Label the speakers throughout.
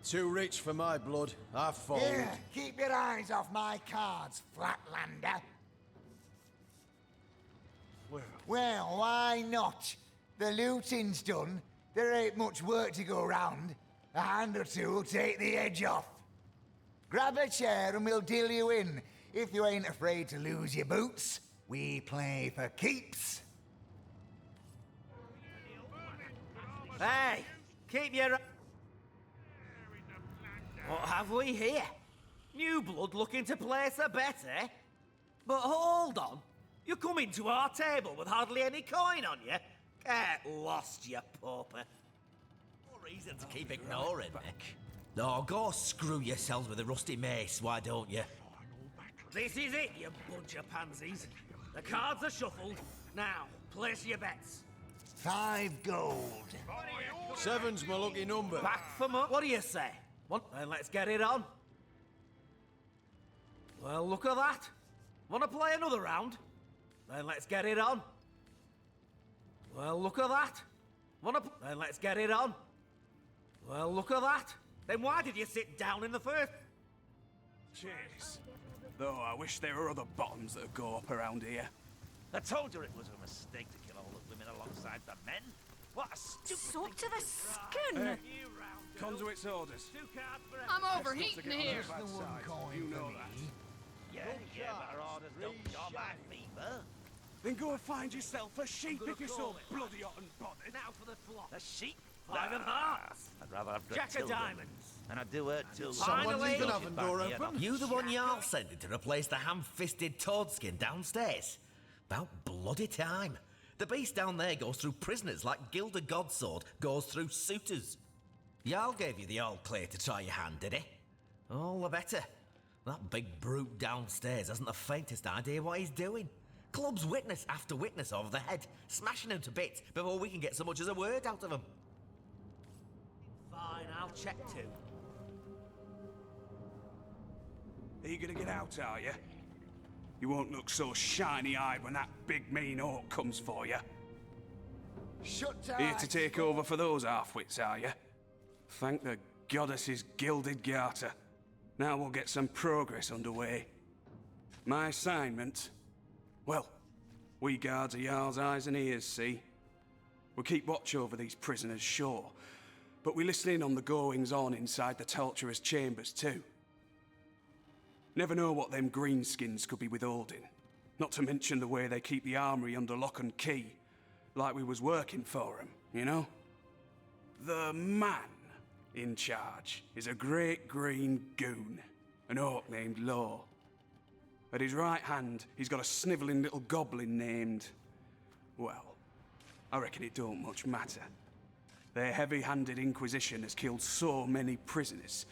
Speaker 1: Too rich for my blood. I fold.
Speaker 2: Here, keep your eyes off my cards, Flatlander. Well, why not? The looting's done. There ain't much work to go round. A hand or two will take the edge off. Grab a chair and we'll deal you in. If you ain't afraid to lose your boots, we play for keeps.
Speaker 3: Hey, keep your... What have we here? New blood looking to place a bet, eh? But hold on. You come into our table with hardly any coin on you? Get lost, you pauper.
Speaker 4: No reason to keep ignoring me. No, go screw yourselves with a rusty mace, why don't you?
Speaker 3: This is it, you bunch of pansies. The cards are shuffled. Now, place your bets.
Speaker 2: 5 gold.
Speaker 1: 7's my lucky number.
Speaker 3: Back for more? What do you say? Then let's get it on. Well, look at that. Want to play another round? Then let's get it on. Well, look at that. Then let's get it on. Well, look at that. Then why did you sit down in the first?
Speaker 5: Cheers. Though I wish there were other bottoms that go up around here.
Speaker 6: I told you it was a mistake to kill all the women alongside the men. What a stupid
Speaker 7: Soaked
Speaker 6: thing
Speaker 7: to the skin!
Speaker 5: Hey, conduit's orders.
Speaker 7: I'm overheating here.
Speaker 5: You know that.
Speaker 6: Yeah, but our orders don't cure my fever.
Speaker 5: Then go and find yourself a sheep if you're so bloody hot and bothered.
Speaker 3: Now for the flop.
Speaker 6: A sheep?
Speaker 3: 5 of hearts.
Speaker 6: I'd rather have
Speaker 3: Jack of
Speaker 6: Grutilda.
Speaker 3: diamonds.
Speaker 6: And I'd do her too.
Speaker 1: Someone's
Speaker 3: Finally.
Speaker 1: leaving oven door open.
Speaker 4: You the one y'all sending to replace the ham-fisted toadskin downstairs? About bloody time. The beast down there goes through prisoners like Gilda Godsword goes through suitors. Y'all gave you the all clear to try your hand, did he? All the better. That big brute downstairs hasn't the faintest idea what he's doing. Clubs witness after witness over the head, smashing him to bits before we can get so much as a word out of him.
Speaker 3: Fine, I'll check too.
Speaker 5: Are you gonna get out, are you? You won't look so shiny-eyed when that big mean orc comes for you.
Speaker 2: Shut
Speaker 5: Here
Speaker 2: tight.
Speaker 5: to take over for those half-wits, are you? Thank the goddess's gilded garter. Now we'll get some progress underway. My assignment? Well, we guards are Jarl's eyes and ears, see? We keep watch over these prisoners, sure, but we listen in on the goings-on inside the torturer's chambers, too. Never know what them greenskins could be withholding. Not to mention the way they keep the armory under lock and key, like we was working for 'em, you know? The man in charge is a great green goon, an orc named Law. At his right hand, he's got a snivelling little goblin named... well, I reckon it don't much matter. Their heavy-handed inquisition has killed so many prisoners.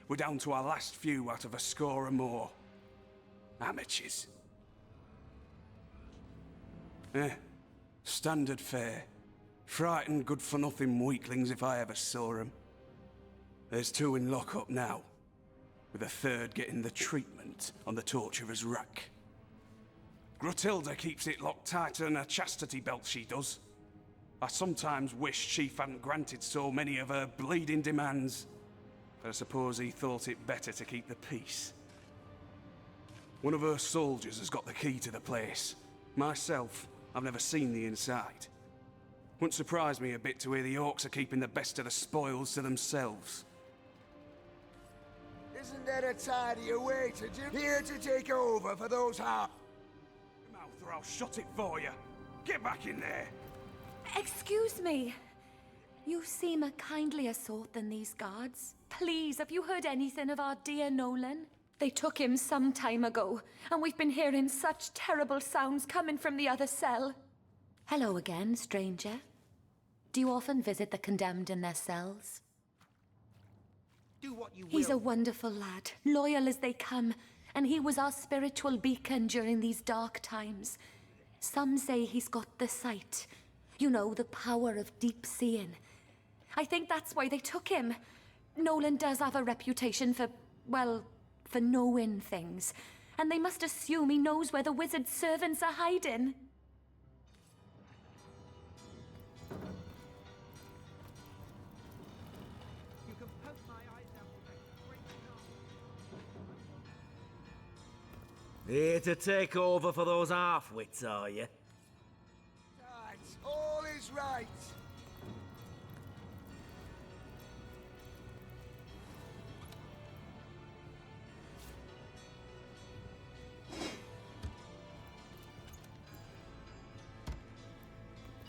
Speaker 5: We're down to our last few out of a score or more. Amateurs. Standard fare. Frightened, good-for-nothing weaklings if I ever saw 'em. There's 2 in lockup now, with a 3rd getting the treatment on the torturer's rack. Grutilda keeps it locked tighter than a chastity belt, she does. I sometimes wish Chief hadn't granted so many of her bleeding demands. But I suppose he thought it better to keep the peace. One of her soldiers has got the key to the place. Myself, I've never seen the inside. Wouldn't surprise me a bit to hear the orcs are keeping the best of the spoils to themselves.
Speaker 2: Isn't there a tidier way to do? Here to take over for those half.
Speaker 5: Mouth or I'll shut it for you. Get back in there.
Speaker 7: Excuse me. You seem a kindlier sort than these guards. Please, have you heard anything of our dear Nolan? They took him some time ago, and we've been hearing such terrible sounds coming from the other cell. Hello again, stranger. Do you often visit the condemned in their cells?
Speaker 4: Do what you will.
Speaker 7: He's a wonderful lad, loyal as they come, and he was our spiritual beacon during these dark times. Some say he's got the sight. You know, the power of deep seeing. I think that's why they took him. Nolan does have a reputation for, well, for knowing things. And they must assume he knows where the wizard's servants are hiding.
Speaker 3: You can poke my eyes out. Here to take over for those half-wits, are you?
Speaker 2: Right, all is right.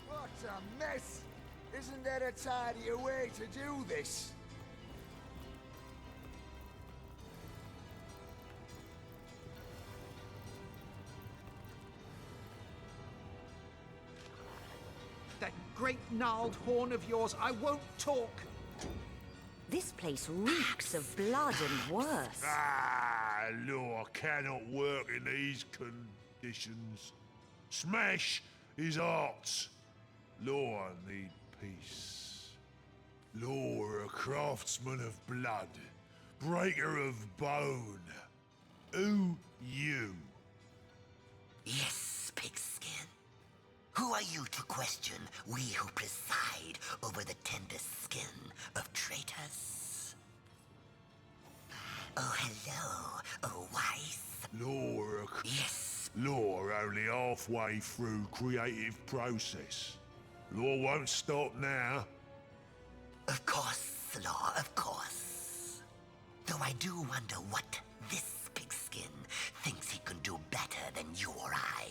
Speaker 2: What a mess! Isn't there a tidier way to do this?
Speaker 8: That great gnarled horn of yours, I won't talk.
Speaker 9: This place reeks of blood and worse.
Speaker 10: Ah, law cannot work in these conditions. Smash is art. Law need peace. Law a craftsman of blood, breaker of bone. Who you?
Speaker 11: Yes, pigskin. Who are you to question we who preside over the tender skin of traitors? Oh, hello, oh wise.
Speaker 10: Law
Speaker 11: Yes.
Speaker 10: Law only halfway through creative process. Law won't stop now.
Speaker 11: Of course, Law, of course. Though I do wonder what this pigskin thinks he can do better than you or I.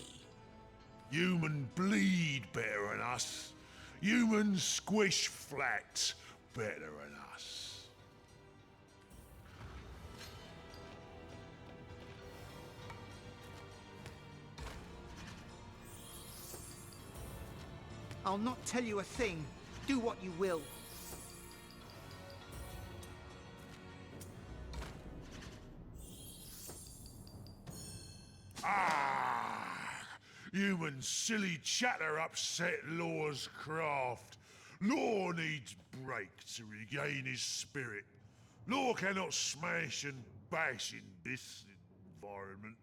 Speaker 10: Human bleed better than us. Human squish flat better than us.
Speaker 8: I'll not tell you a thing. Do what you will.
Speaker 10: Human silly chatter upset Law's craft. Law needs break to regain his spirit. Law cannot smash and bash in this environment.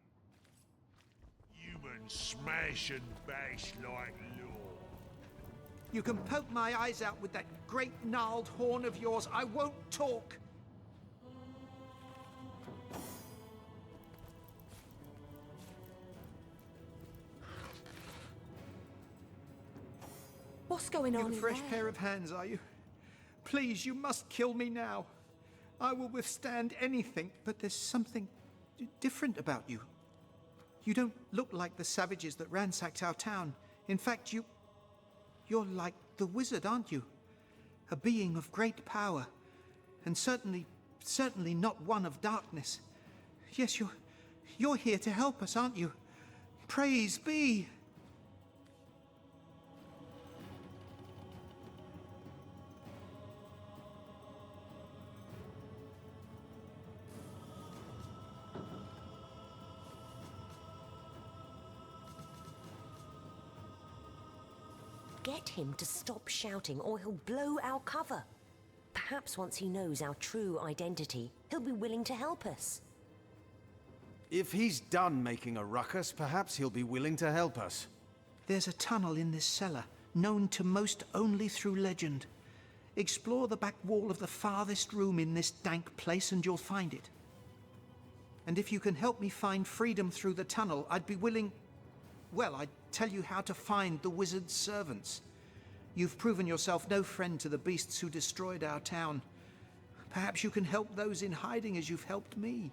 Speaker 10: Human smash and bash like Law.
Speaker 8: You can poke my eyes out with that great gnarled horn of yours. I won't talk.
Speaker 7: What's going on
Speaker 8: You a
Speaker 7: in
Speaker 8: fresh
Speaker 7: there?
Speaker 8: pair of hands, are you? Please, you must kill me now. I will withstand anything, but there's something different about you. You don't look like the savages that ransacked our town. In fact, you're like the wizard, aren't you? A being of great power, and certainly not one of darkness. Yes, you're here to help us, aren't you? Praise be!
Speaker 9: Get him to stop shouting or he'll blow our cover. Perhaps once he knows our true identity, he'll be willing to help us.
Speaker 1: If he's done making a ruckus, perhaps he'll be willing to help us.
Speaker 8: There's a tunnel in this cellar, known to most only through legend. Explore the back wall of the farthest room in this dank place and you'll find it. And if you can help me find freedom through the tunnel, I'd be willing... Well, I'd tell you how to find the wizard's servants. You've proven yourself no friend to the beasts who destroyed our town. Perhaps you can help those in hiding as you've helped me.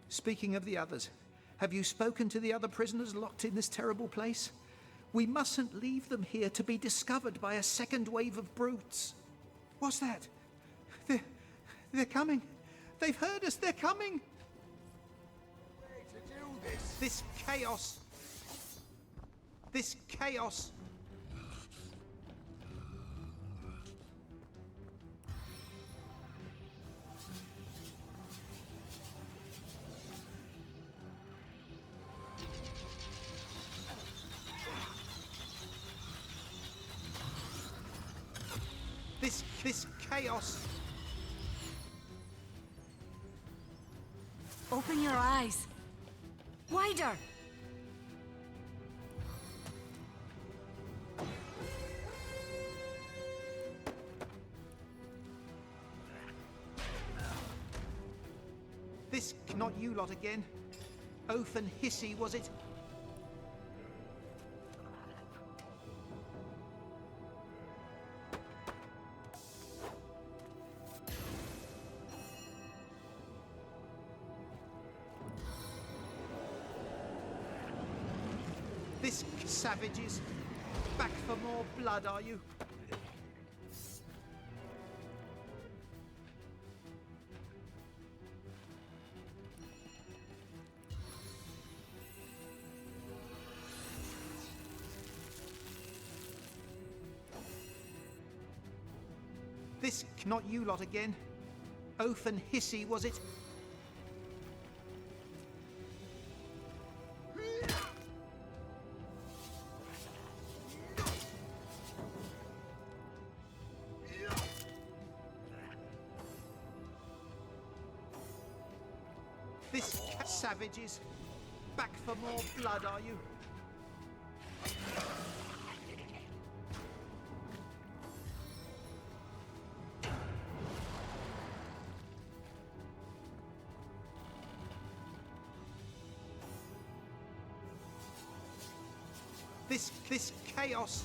Speaker 8: Speaking of the others, have you spoken to the other prisoners locked in this terrible place? We mustn't leave them here to be discovered by a second wave of brutes. What's that? They're coming. They've heard us. They're coming.
Speaker 2: Way to do this.
Speaker 8: This chaos. This chaos. This chaos.
Speaker 7: Open your eyes. Wider.
Speaker 8: This, not you lot again. Oath and hissy, was it? This savages. Back for more blood, are you? This, not you lot again. Oath and hissy, was it? This savages. Back for more blood, are you? This chaos.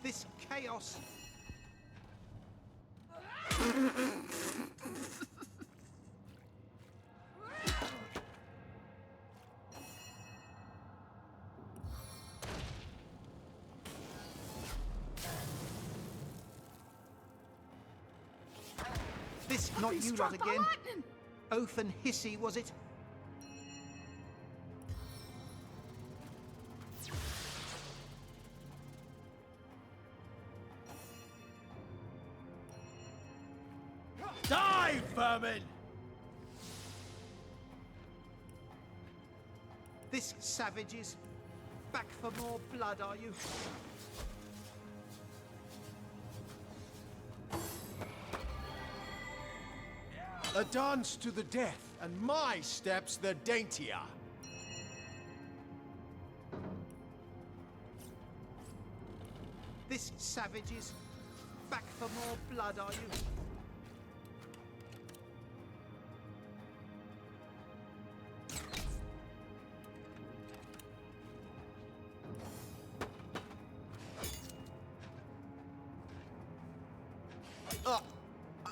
Speaker 8: This chaos. This, not you lot again. Oath and hissy, was it?
Speaker 3: Die, vermin!
Speaker 8: This savages. Back for more blood, are you?
Speaker 1: A dance to the death, and my steps the daintier.
Speaker 8: This savages. Back for more blood, are you?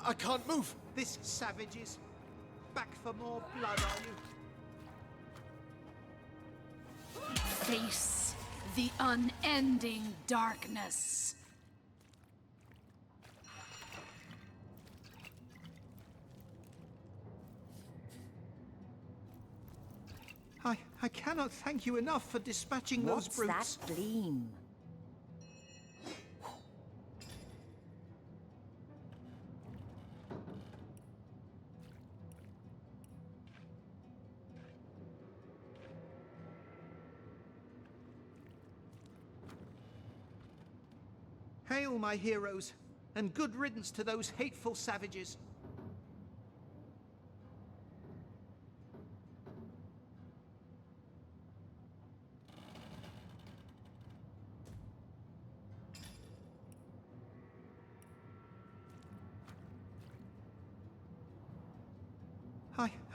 Speaker 1: I can't move.
Speaker 8: This savages. Back for more blood, are you?
Speaker 12: Face the unending darkness.
Speaker 8: I cannot thank you enough for dispatching those brutes.
Speaker 9: What's that gleam?
Speaker 8: Hail, my heroes, and good riddance to those hateful savages.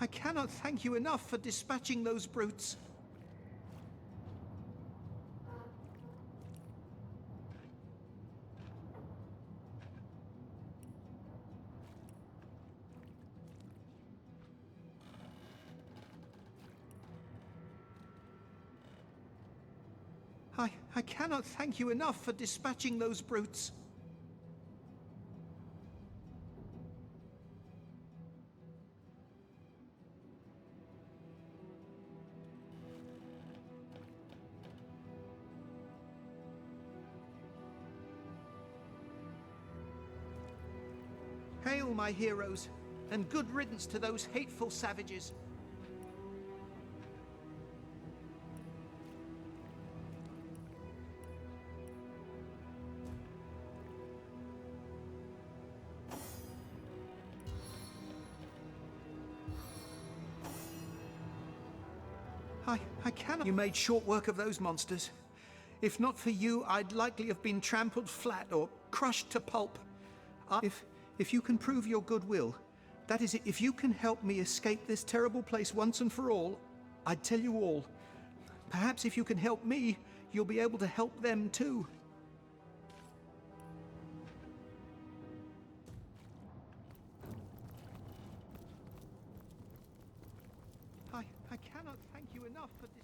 Speaker 8: I cannot thank you enough for dispatching those brutes. I cannot thank you enough for dispatching those brutes. Hail, my heroes, and good riddance to those hateful savages. I cannot. You made short work of those monsters. If not for you, I'd likely have been trampled flat or crushed to pulp. If you can prove your goodwill, that is, if you can help me escape this terrible place once and for all, I'd tell you all. Perhaps if you can help me, you'll be able to help them too. I cannot thank you enough for this.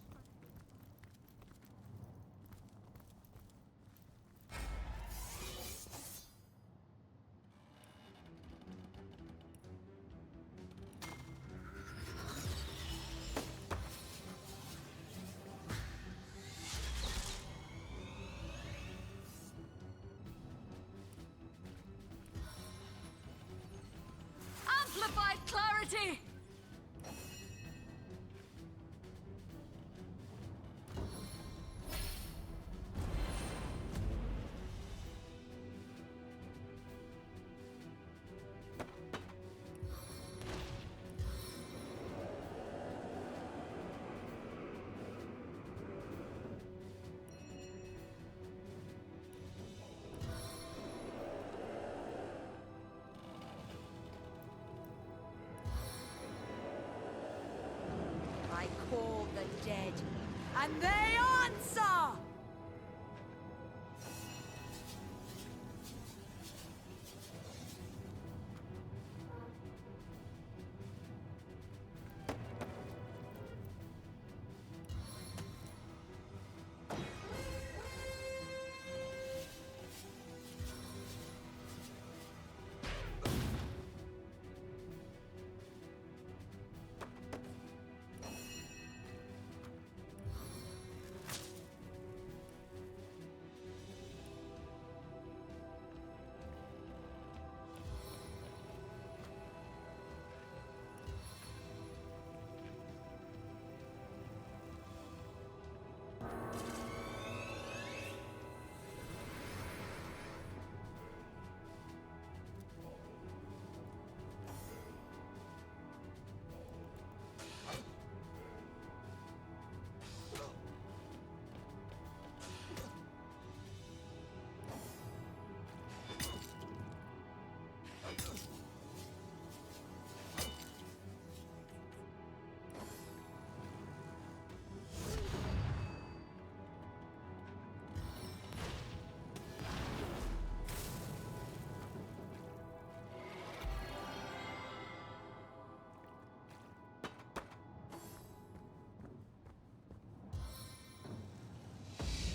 Speaker 12: Amplified clarity!
Speaker 13: I call the dead, and they answer!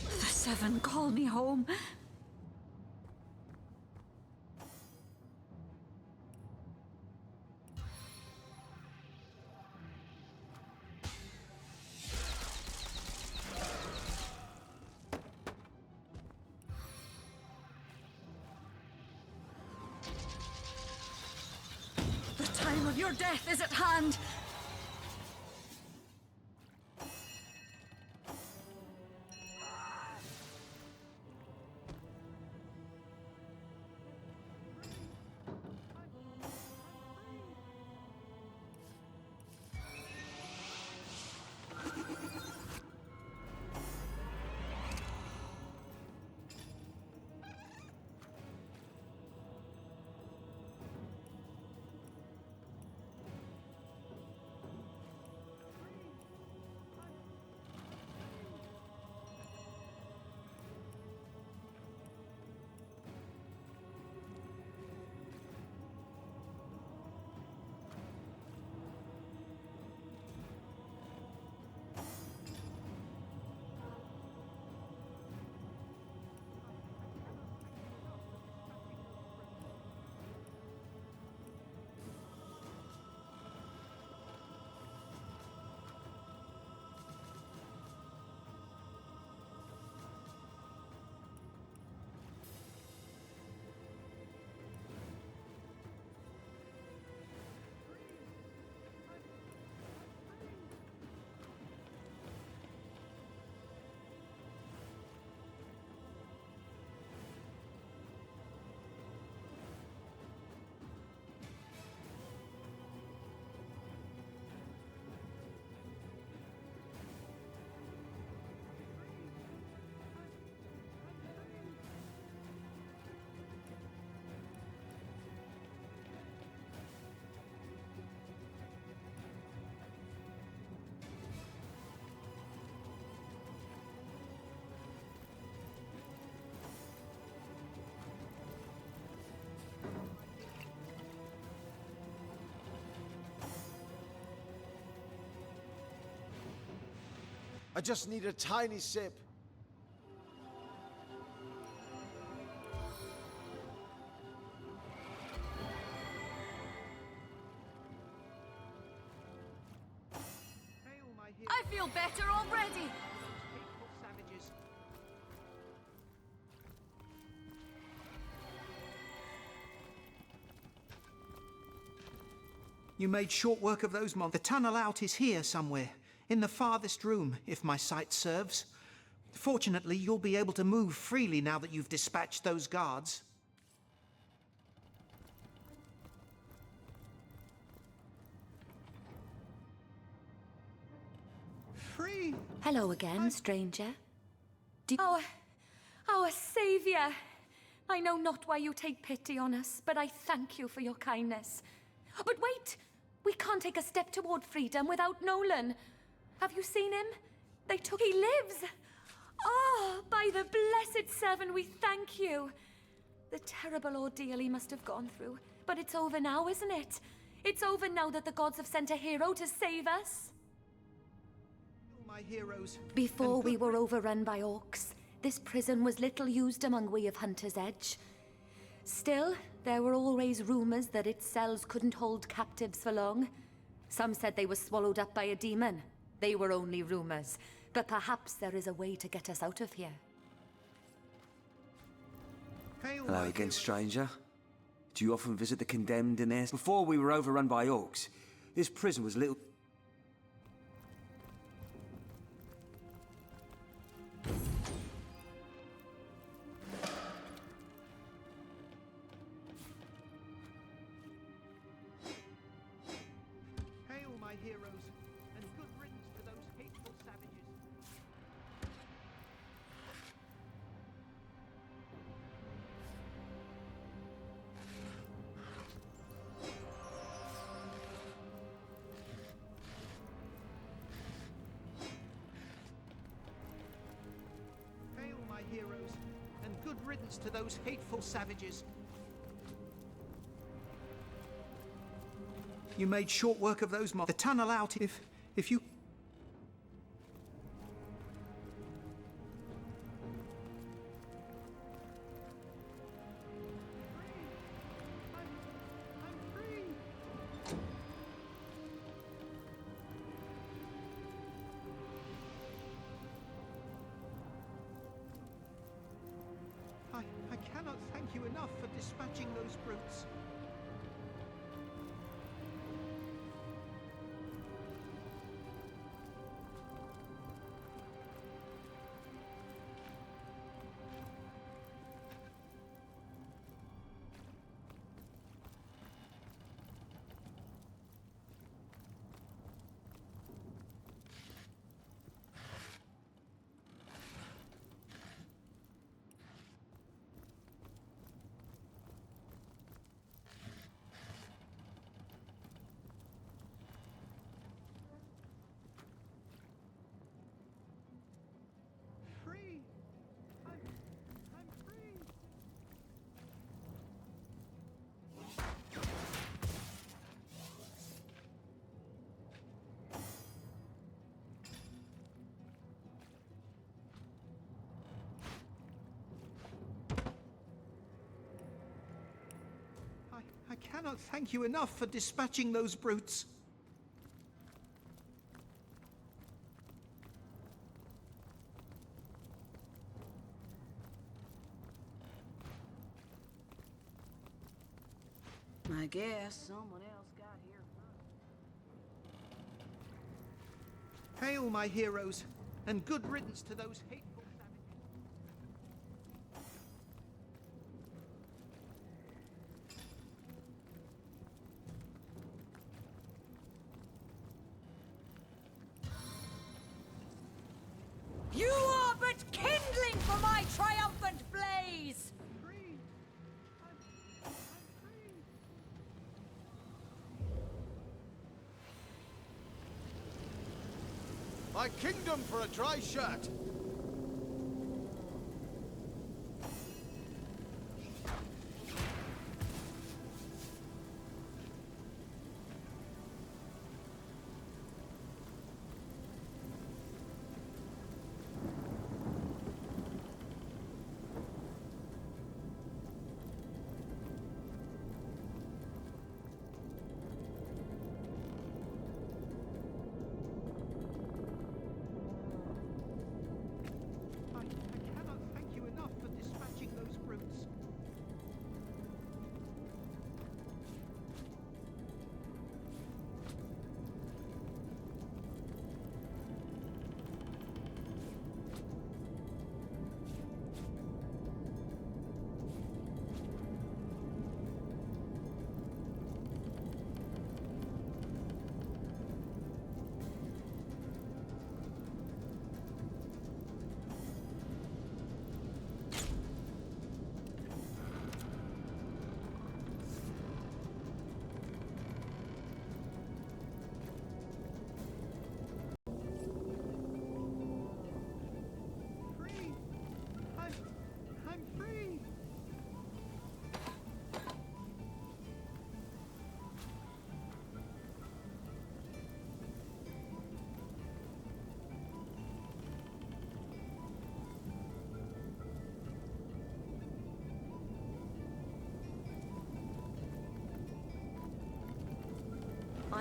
Speaker 12: The Seven call me home. The time of your death is at hand.
Speaker 1: I just need a tiny sip.
Speaker 12: I feel better already.
Speaker 8: Savages. You made short work of those monsters. The tunnel out is here somewhere, in the farthest room, if my sight serves. Fortunately, you'll be able to move freely now that you've dispatched those guards. Free!
Speaker 7: Hello again, stranger.
Speaker 12: Our savior. I know not why you take pity on us, but I thank you for your kindness.
Speaker 7: But wait! We can't take a step toward freedom without Nolan. Have you seen him? He lives! Oh, by the blessed Seven, we thank you. The terrible ordeal he must have gone through. But it's over now, isn't it? It's over now that the gods have sent a hero to save us.
Speaker 8: My heroes.
Speaker 7: Before we were overrun by orcs, this prison was little used among we of Hunter's Edge. Still, there were always rumors that its cells couldn't hold captives for long. Some said they were swallowed up by a demon. They were only rumors, but perhaps there is a way to get us out of here.
Speaker 14: Hello again, stranger. Do you often visit the condemned in there? Before we were overrun by orcs, this prison was little...
Speaker 8: Hail, my heroes, and good riddance to those hateful savages. Hail, my heroes, and good riddance to those hateful savages. You made short work of those monsters. The tunnel out, if you... I'm free! I cannot thank you enough for dispatching those brutes. Free! I'm free! I cannot thank you enough for dispatching those brutes.
Speaker 13: I guess someone else got here first.
Speaker 8: Hail, my heroes, and good riddance to those hateful savages.
Speaker 13: You are but kindling for my triumphant blaze!
Speaker 8: Free! I'm free!
Speaker 1: My kingdom for a dry shirt!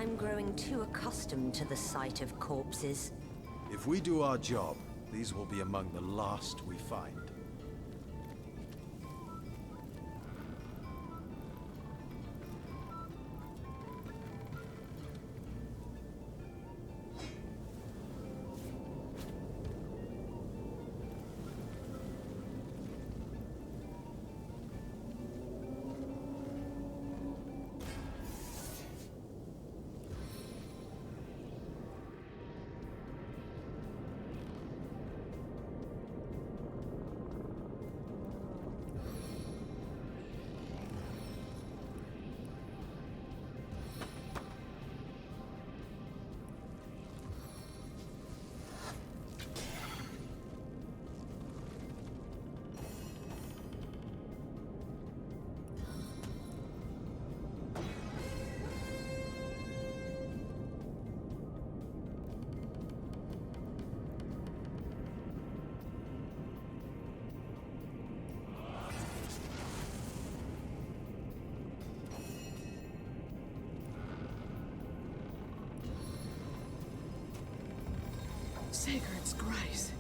Speaker 9: I'm growing too accustomed to the sight of corpses.
Speaker 1: If we do our job, these will be among the last we find.
Speaker 15: Sigurd's grace.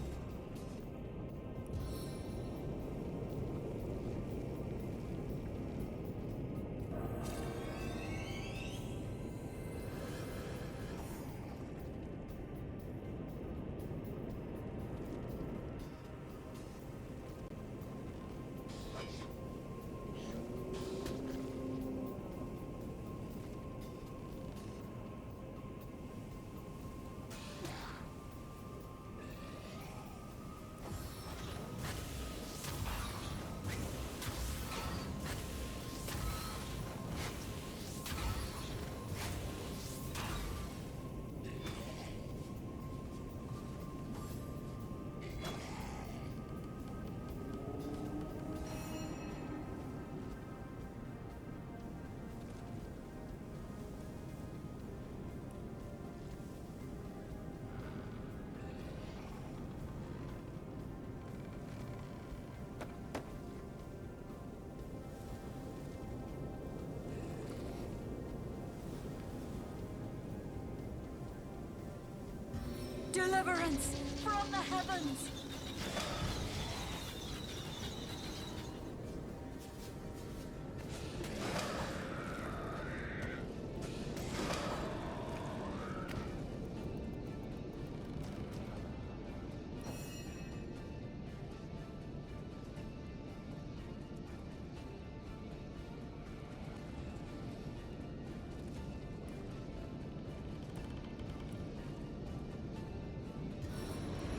Speaker 13: Deliverance from the heavens!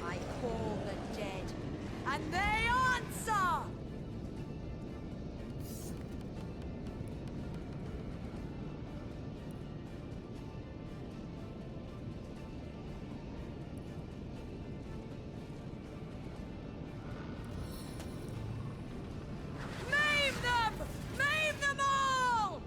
Speaker 13: I call the dead, and they answer! Maim them! Maim them all!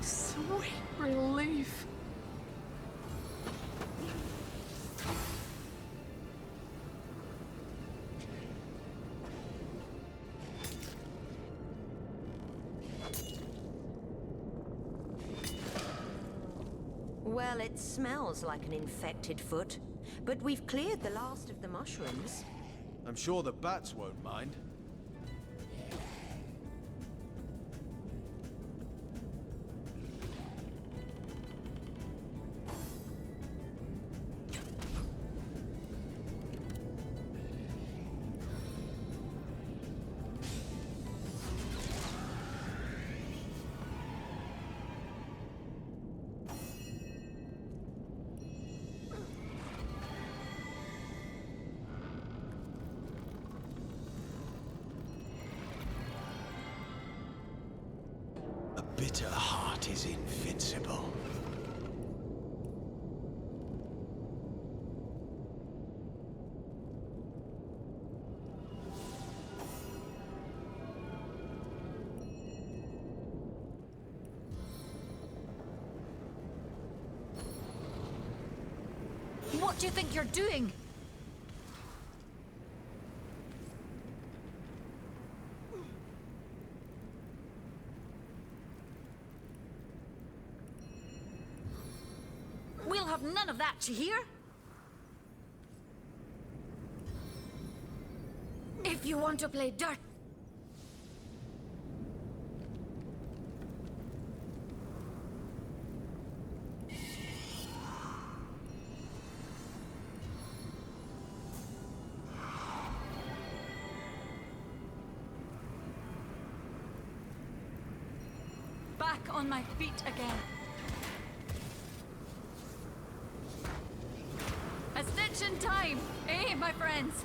Speaker 15: Sweet relief.
Speaker 9: Well, it smells like an infected foot, but we've cleared the last of the mushrooms.
Speaker 1: I'm sure the bats won't mind. A bitter heart is invincible.
Speaker 13: What do you think you're doing? We'll have none of that, you hear? If you want to play dirt... Back on my feet again. Ascension time, eh, my friends?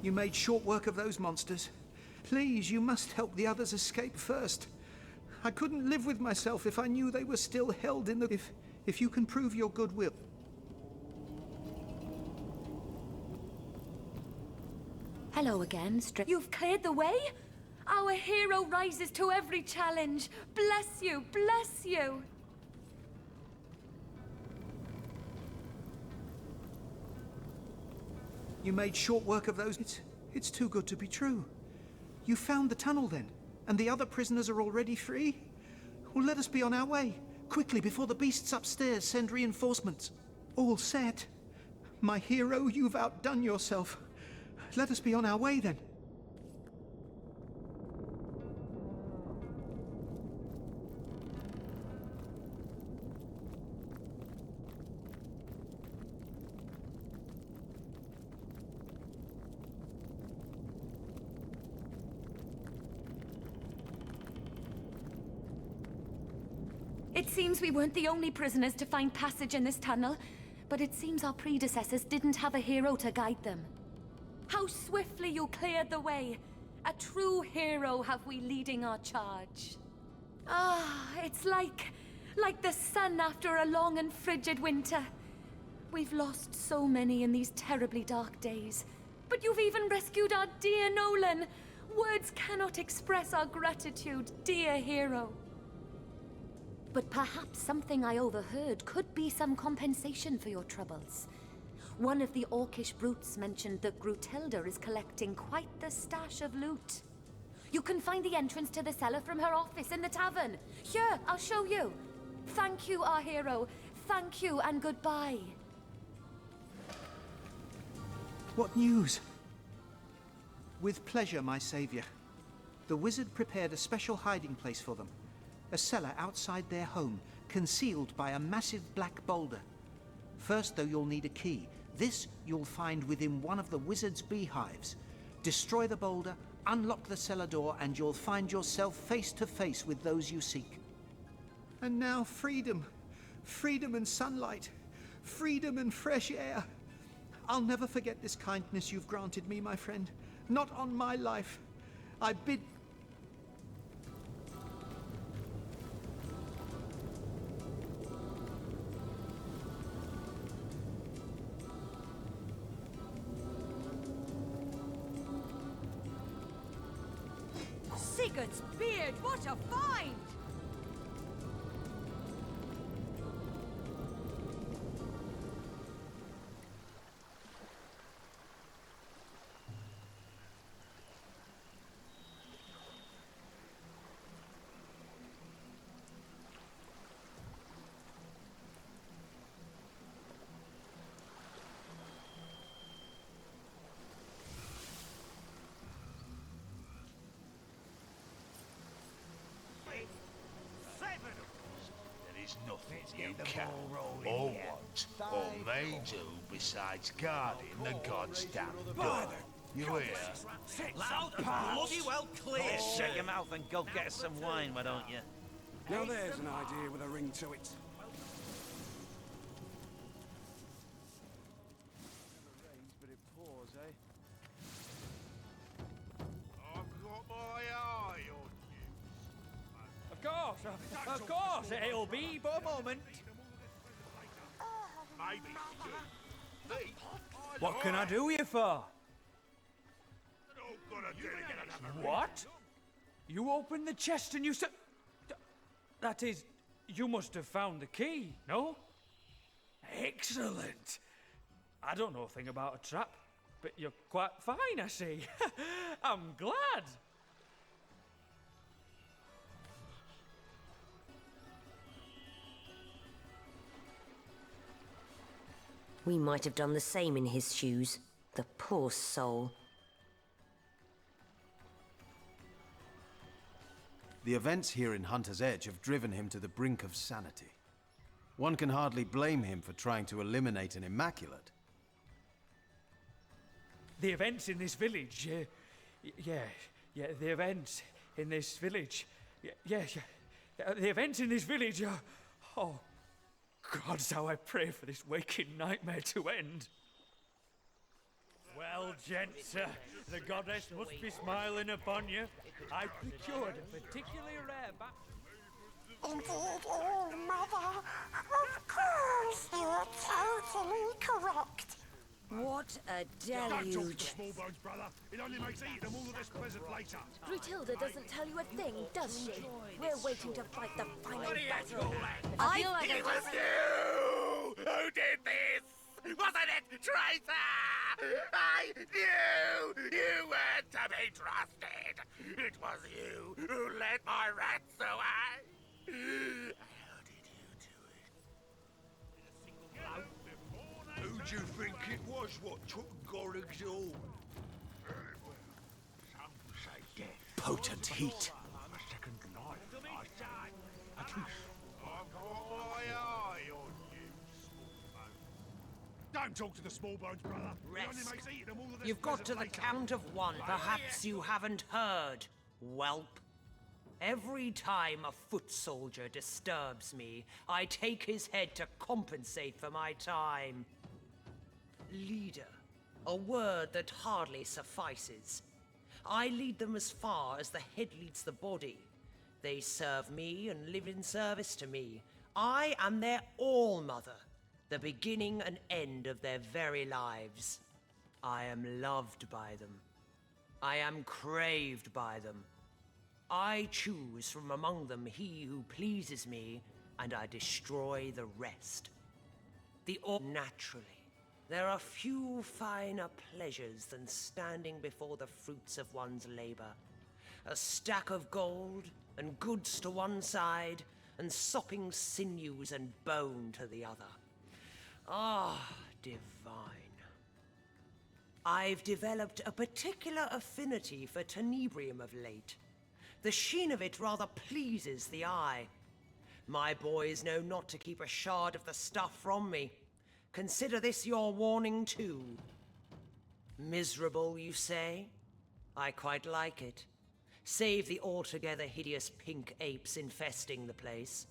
Speaker 8: You made short work of those monsters. Please, you must help the others escape first. I couldn't live with myself if I knew they were still held in the... If you can prove your goodwill.
Speaker 7: Hello again, You've cleared the way? Our hero rises to every challenge. Bless you, bless you.
Speaker 8: You made short work of those... It's too good to be true. You found the tunnel then, and the other prisoners are already free? Well, let us be on our way. Quickly, before the beasts upstairs send reinforcements. All set. My hero, you've outdone yourself. Let us be on our way then.
Speaker 7: It seems we weren't the only prisoners to find passage in this tunnel, but it seems our predecessors didn't have a hero to guide them. How swiftly you cleared the way. A true hero have we leading our charge. Ah, it's like the sun after a long and frigid winter. We've lost so many in these terribly dark days. But you've even rescued our dear Nolan. Words cannot express our gratitude, dear hero. But perhaps something I overheard could be some compensation for your troubles. One of the orcish brutes mentioned that Grutilda is collecting quite the stash of loot. You can find the entrance to the cellar from her office in the tavern. Here, I'll show you. Thank you, our hero. Thank you and goodbye.
Speaker 8: What news? With pleasure, my savior. The wizard prepared a special hiding place for them. A cellar outside their home, concealed by a massive black boulder. First, though, you'll need a key. This you'll find within one of the wizard's beehives. Destroy the boulder, unlock the cellar door, and you'll find yourself face to face with those you seek. And now freedom. Freedom and sunlight. Freedom and fresh air. I'll never forget this kindness you've granted me, my friend. Not on my life. I bid...
Speaker 13: Sigurd's beard, what a find!
Speaker 10: Nothing you can or want or may do besides guarding the god's damn door. You hear?
Speaker 6: Loud and bloody well clear. Shut your mouth and go get us some wine, why don't you?
Speaker 5: Now there's an idea with a ring to it.
Speaker 10: But it pours, eh? I've got my eye on you.
Speaker 3: Of course, it'll be but a moment.
Speaker 10: Maybe.
Speaker 3: What can I do you for? What? You opened the chest and you said... That is, you must have found the key, no? Excellent. I don't know a thing about a trap, but you're quite fine, I see. I'm glad.
Speaker 9: We might have done the same in his shoes. The poor soul.
Speaker 1: The events here in Hunter's Edge have driven him to the brink of sanity. One can hardly blame him for trying to eliminate an Immaculate.
Speaker 3: The events in this village, the events in this village, the events in this village are... Oh, God's how I pray for this waking nightmare to end. Well, gents, the goddess must be smiling upon you. I procured a particularly rare
Speaker 16: Indeed, oh, Mother. Of course, you're totally correct.
Speaker 13: What a
Speaker 10: Don't talk to the
Speaker 13: deluge.
Speaker 10: small bones, brother. It only makes eating them all the less pleasant later.
Speaker 12: Grutilda doesn't tell you a thing, does she? We're waiting to fight the final battle.
Speaker 13: I feel like
Speaker 6: It was you who did this! Wasn't it, traitor? I knew you weren't to be trusted. It was you who led my rats away. How did you do it?
Speaker 10: Who do you think it was what took Gorig's all? Some say death.
Speaker 1: Potent heat.
Speaker 10: A second life, I say. At least, I've got my eye on you, small bones. Don't talk to the small bones, brother. It only makes eating them all the less
Speaker 17: You've got to
Speaker 10: pleasant
Speaker 17: the
Speaker 10: later.
Speaker 17: count of one. Perhaps you haven't heard, whelp. Every time a foot soldier disturbs me, I take his head to compensate for my time. Leader, a word that hardly suffices. I lead them as far as the head leads the body. They serve me and live in service to me. I am their all-mother, the beginning and end of their very lives. I am loved by them. I am craved by them. I choose from among them he who pleases me and I destroy the rest. Naturally, there are few finer pleasures than standing before the fruits of one's labor. A stack of gold and goods to one side, and sopping sinews and bone to the other. Ah, divine. I've developed a particular affinity for tenebrium of late. The sheen of it rather pleases the eye. My boys know not to keep a shard of the stuff from me. Consider this your warning too. Miserable, you say? I quite like it. Save the altogether hideous pink apes infesting the place.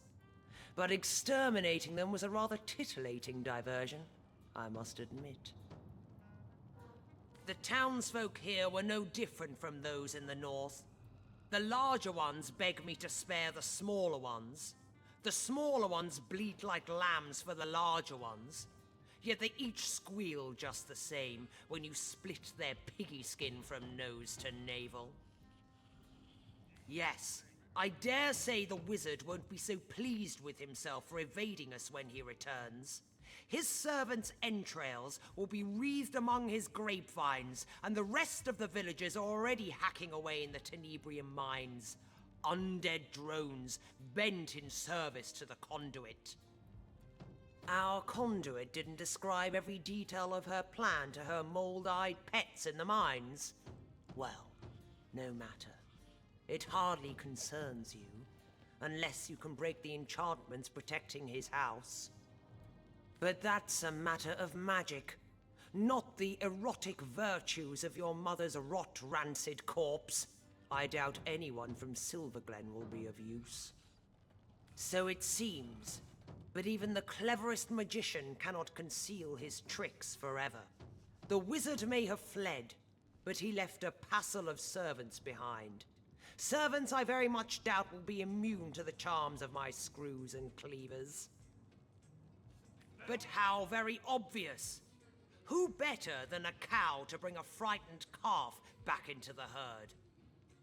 Speaker 17: But exterminating them was a rather titillating diversion, I must admit. The townsfolk here were no different from those in the north. The larger ones beg me to spare the smaller ones. The smaller ones bleat like lambs for the larger ones. Yet they each squeal just the same when you split their piggy skin from nose to navel. Yes, I dare say the wizard won't be so pleased with himself for evading us when he returns. His servants' entrails will be wreathed among his grapevines, and the rest of the villagers are already hacking away in the tenebrium mines. Undead drones bent in service to the conduit. Our conduit didn't describe every detail of her plan to her mold-eyed pets in the mines. Well, no matter. It hardly concerns you, unless you can break the enchantments protecting his house. But that's a matter of magic, not the erotic virtues of your mother's rot-rancid corpse. I doubt anyone from Silverglen will be of use. So it seems, but even the cleverest magician cannot conceal his tricks forever. The wizard may have fled, but he left a passel of servants behind. Servants I very much doubt will be immune to the charms of my screws and cleavers. But how very obvious! Who better than a cow to bring a frightened calf back into the herd?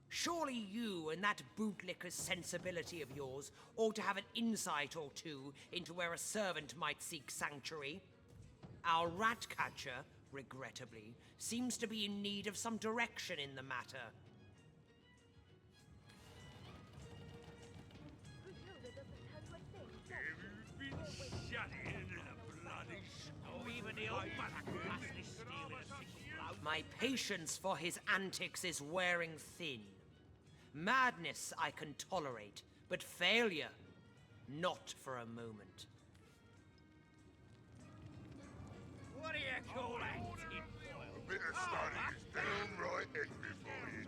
Speaker 17: Surely you and that bootlicker's sensibility of yours ought to have an insight or two into where a servant might seek sanctuary. Our rat catcher, regrettably, seems to be in need of some direction in the matter. My patience for his antics is wearing thin. Madness I can tolerate, but failure, not for a moment.
Speaker 6: What do you call that?
Speaker 10: A bit of study is downright equifying.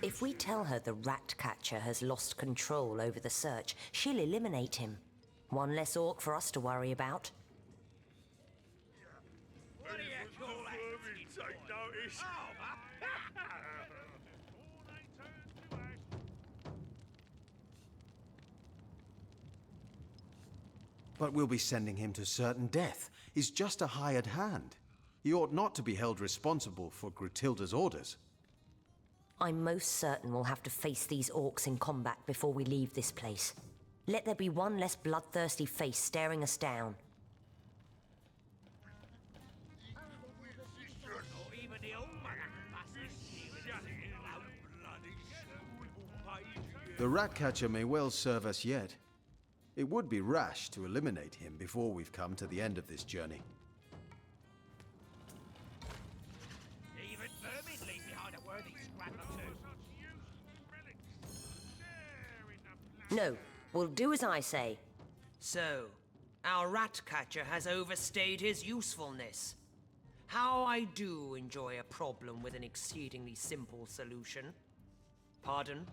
Speaker 9: If we tell her the rat catcher has lost control over the search, she'll eliminate him. One less orc for us to worry about.
Speaker 6: What do you call that?
Speaker 10: Take notice.
Speaker 1: But we'll be sending him to certain death. He's just a hired hand. He ought not to be held responsible for Grutilda's orders.
Speaker 9: I'm most certain we'll have to face these orcs in combat before we leave this place. Let there be one less bloodthirsty face staring us down.
Speaker 1: The Ratcatcher may well serve us yet. It would be rash to eliminate him before we've come to the end of this journey.
Speaker 6: Even vermin leave behind a worthy scrap or two.
Speaker 9: No, we'll do as I say.
Speaker 17: So, our rat catcher has overstayed his usefulness. How I do enjoy a problem with an exceedingly simple solution. Pardon?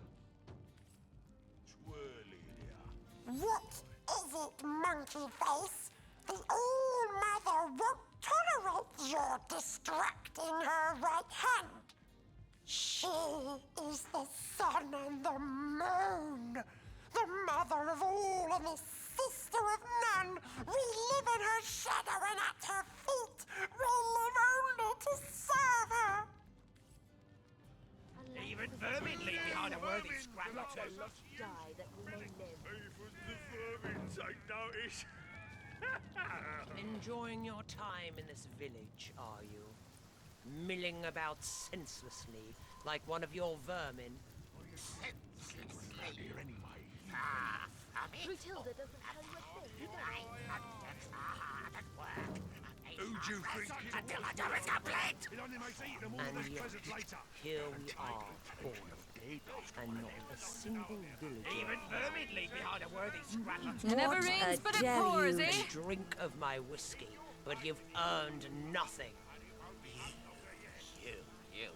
Speaker 16: What is it, monkey face? The All-Mother won't tolerate your distracting her right hand. She is the sun and the moon, the mother of all and the sister of none. We live in her shadow and at her feet. We live only to serve her.
Speaker 6: Even Even vermin leave behind a worthy scrap or two.
Speaker 13: Die that we may live.
Speaker 10: Even the vermin take notice.
Speaker 17: Enjoying your time in this village, are you? Milling about senselessly, like one of your vermin.
Speaker 6: Senselessly. Ah,
Speaker 13: Grutilda doesn't tell you a thing.
Speaker 6: I have hard at work.
Speaker 10: Who'd you think
Speaker 6: Until the job is complete!
Speaker 10: It only makes eating them all
Speaker 17: And
Speaker 10: less
Speaker 17: yet,
Speaker 10: pleasant later.
Speaker 17: here we are, born, and not a single villager.
Speaker 6: Even vermin leave behind a worthy scrap or two.
Speaker 12: It never
Speaker 17: What
Speaker 12: rains,
Speaker 17: a
Speaker 12: but it pours,
Speaker 17: deluge.
Speaker 12: eh?
Speaker 17: Drink of my whiskey, but you've earned nothing.
Speaker 6: You.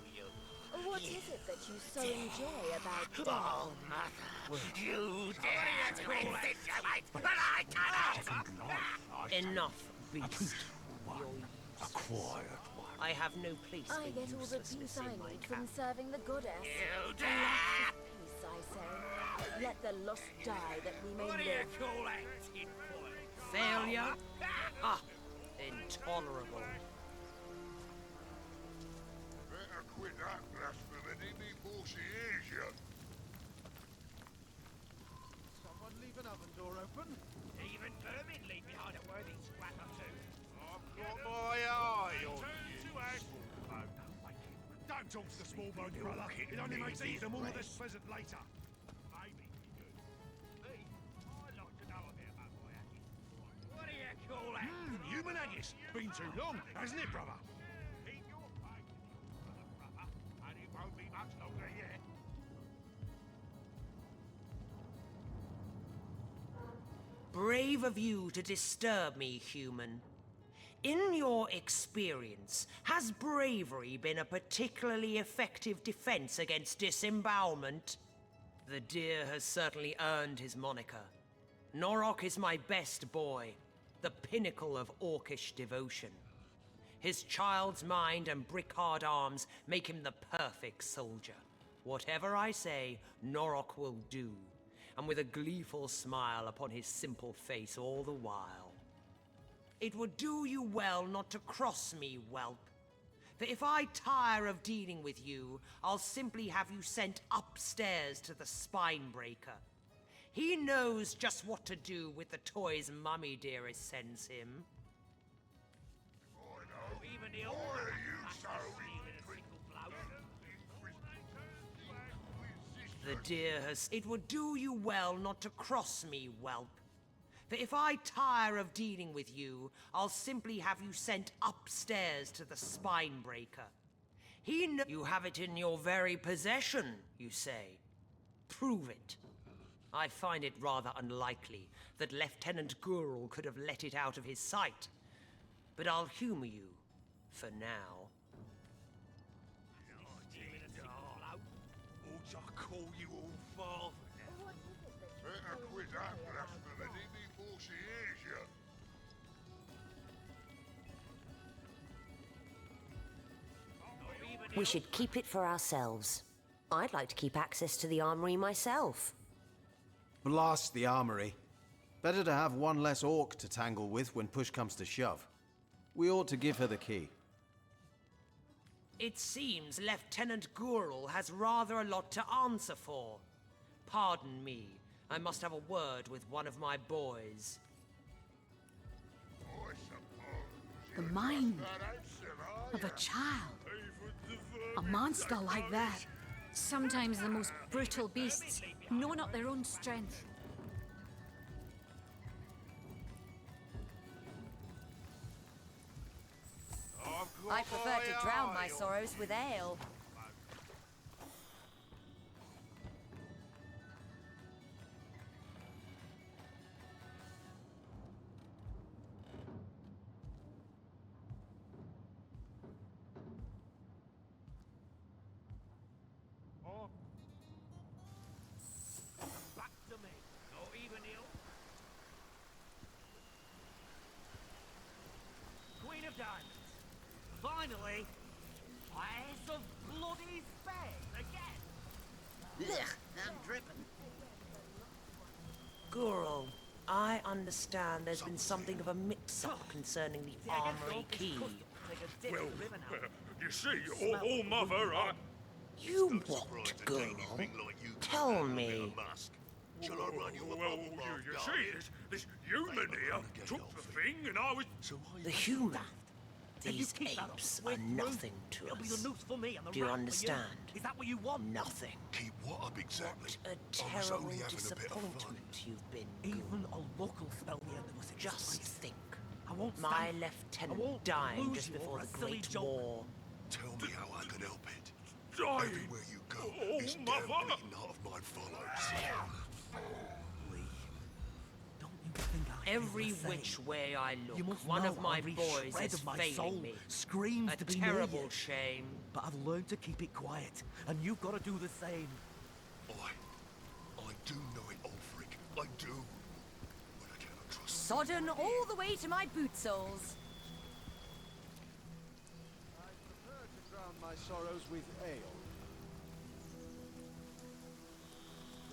Speaker 13: What is it that you so enjoy about death?
Speaker 6: Oh, mother, you dare to insinuate that I cannot!
Speaker 17: Enough, beast.
Speaker 10: A quiet one.
Speaker 17: I have no place for
Speaker 13: I get all the
Speaker 17: uselessness
Speaker 13: peace I
Speaker 17: in my
Speaker 13: need
Speaker 17: camp.
Speaker 13: from serving the goddess.
Speaker 6: You
Speaker 13: A
Speaker 6: dare!
Speaker 13: life of peace, I say. Let the lost die that we may
Speaker 6: What do you
Speaker 13: live.
Speaker 6: call that, tinfoil?
Speaker 17: Failure? Ah, intolerable.
Speaker 10: Better quit that blasphemy before she hears you.
Speaker 3: Someone leave an oven door open?
Speaker 6: Even vermin leave behind a worthy scrap or two.
Speaker 10: I've got my eye on you, small bone. Don't talk to the small bone, brother. It only makes eating them all less pleasant later. Maybe you do.
Speaker 6: Me? I'd like to know a bit about my haggis. What do you call that?
Speaker 10: Human haggis. Been too long, hasn't it, brother?
Speaker 6: Keep your faith, brother, and it won't be much longer yet.
Speaker 17: Brave of you to disturb me, human. In your experience, has bravery been a particularly effective defense against disembowelment? The deer has certainly earned his moniker. Norok is my best boy, the pinnacle of orcish devotion. His child's mind and brick-hard arms make him the perfect soldier. Whatever I say, Norok will do, and with a gleeful smile upon his simple face all the while. It would do you well not to cross me, whelp. For if I tire of dealing with you, I'll simply have you sent upstairs to the Spinebreaker. He knows just what to do with the toys Mummy Dearest sends him.
Speaker 6: Even the old
Speaker 10: Why are
Speaker 6: man
Speaker 10: you
Speaker 6: has
Speaker 10: so
Speaker 6: to see with a single blow.
Speaker 17: The deer has... It would do you well not to cross me, whelp. For if I tire of dealing with you, I'll simply have you sent upstairs to the Spinebreaker. He knows... You have it in your very possession, you say. Prove it. I find it rather unlikely that Lieutenant Gurul could have let it out of his sight. But I'll humor you, for now.
Speaker 10: Ought I call you all father now? Better quit that blasphemy before she hears you.
Speaker 9: We should keep it for ourselves. I'd like to keep access to the armory myself.
Speaker 1: Blast the armory. Better to have one less orc to tangle with when push comes to shove. We ought to give her the key.
Speaker 17: It seems Lieutenant Gurul has rather a lot to answer for. Pardon me, I must have a word with one of my boys.
Speaker 15: The mind of a child. A monster like that. Sometimes the most brutal beasts know not their own strength.
Speaker 13: I prefer to drown my sorrows with ale.
Speaker 6: Back to me, or even ill. Queen of Diamonds. Finally, Ice of bloody spades again.
Speaker 11: Ugh, I'm dripping.
Speaker 17: Gurul, I understand there's been something of a mix-up concerning the armory key.
Speaker 10: Well, you see, all mother,
Speaker 17: You what, girl? Tell me.
Speaker 10: Shall I run you well, you see, this human here took the thing and I was...
Speaker 17: The human? These apes are nothing to
Speaker 3: It'll be
Speaker 17: us.
Speaker 3: the noose for me and the
Speaker 17: Do you
Speaker 3: rat for
Speaker 17: understand?
Speaker 3: Is that what you want?
Speaker 17: Nothing.
Speaker 10: Keep what up exactly?
Speaker 17: What a terrible disappointment you've been.
Speaker 3: Even a local smell me under was
Speaker 17: Just think.
Speaker 3: I won't
Speaker 17: My
Speaker 3: stand. I
Speaker 17: lieutenant
Speaker 3: won't
Speaker 17: dying
Speaker 3: lose
Speaker 17: just
Speaker 3: you
Speaker 17: before
Speaker 3: over
Speaker 17: the
Speaker 3: a silly
Speaker 17: Great
Speaker 3: joke.
Speaker 17: War.
Speaker 10: Tell me how I can help it.
Speaker 5: Dying?
Speaker 10: Everywhere you go,
Speaker 5: Oh,
Speaker 10: this damn
Speaker 5: mother!
Speaker 10: bleeding heart of mine follows.
Speaker 17: Every which way I look,
Speaker 3: You must
Speaker 17: one
Speaker 3: know
Speaker 17: of my
Speaker 3: every
Speaker 17: boys
Speaker 3: shred
Speaker 17: is
Speaker 3: of my
Speaker 17: failing
Speaker 3: soul
Speaker 17: me.
Speaker 3: screams
Speaker 17: A
Speaker 3: to be near
Speaker 17: terrible
Speaker 3: you.
Speaker 17: shame.
Speaker 3: But I've learned to keep it quiet, and you've got to do the same.
Speaker 10: I do know it, Ulfric. I do. But I cannot trust
Speaker 13: Sodden all the way to my boot soles.
Speaker 1: I prefer to drown my sorrows with ale.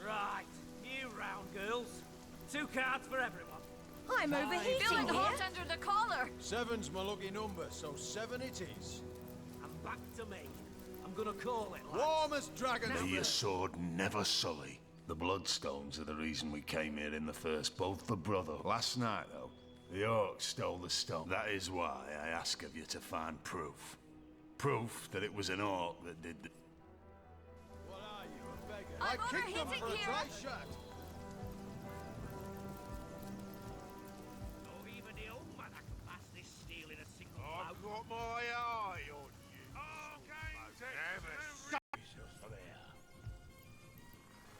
Speaker 3: Right, you round, girls. 2 cards for everyone.
Speaker 13: I'm overheating
Speaker 12: Feeling
Speaker 13: here.
Speaker 12: hot under the collar.
Speaker 1: 7's my lucky number, so 7 it is.
Speaker 3: And back to me. I'm gonna call it, lads.
Speaker 1: Warm as dragon's
Speaker 10: May your
Speaker 1: breath.
Speaker 10: sword never sully.
Speaker 18: The Bloodstones are the reason we came here in the first, both for brother. Last night, though, the orcs stole the stone. That is why I ask of you to find proof. Proof that it was an orc that did the...
Speaker 1: What are you, a beggar?
Speaker 12: I'm
Speaker 1: I kicked them
Speaker 12: overheating
Speaker 1: for a
Speaker 12: here.
Speaker 1: dry shot.
Speaker 6: Not even the old man that can pass this steel in a single
Speaker 10: I've
Speaker 6: blow.
Speaker 10: got my eye on you.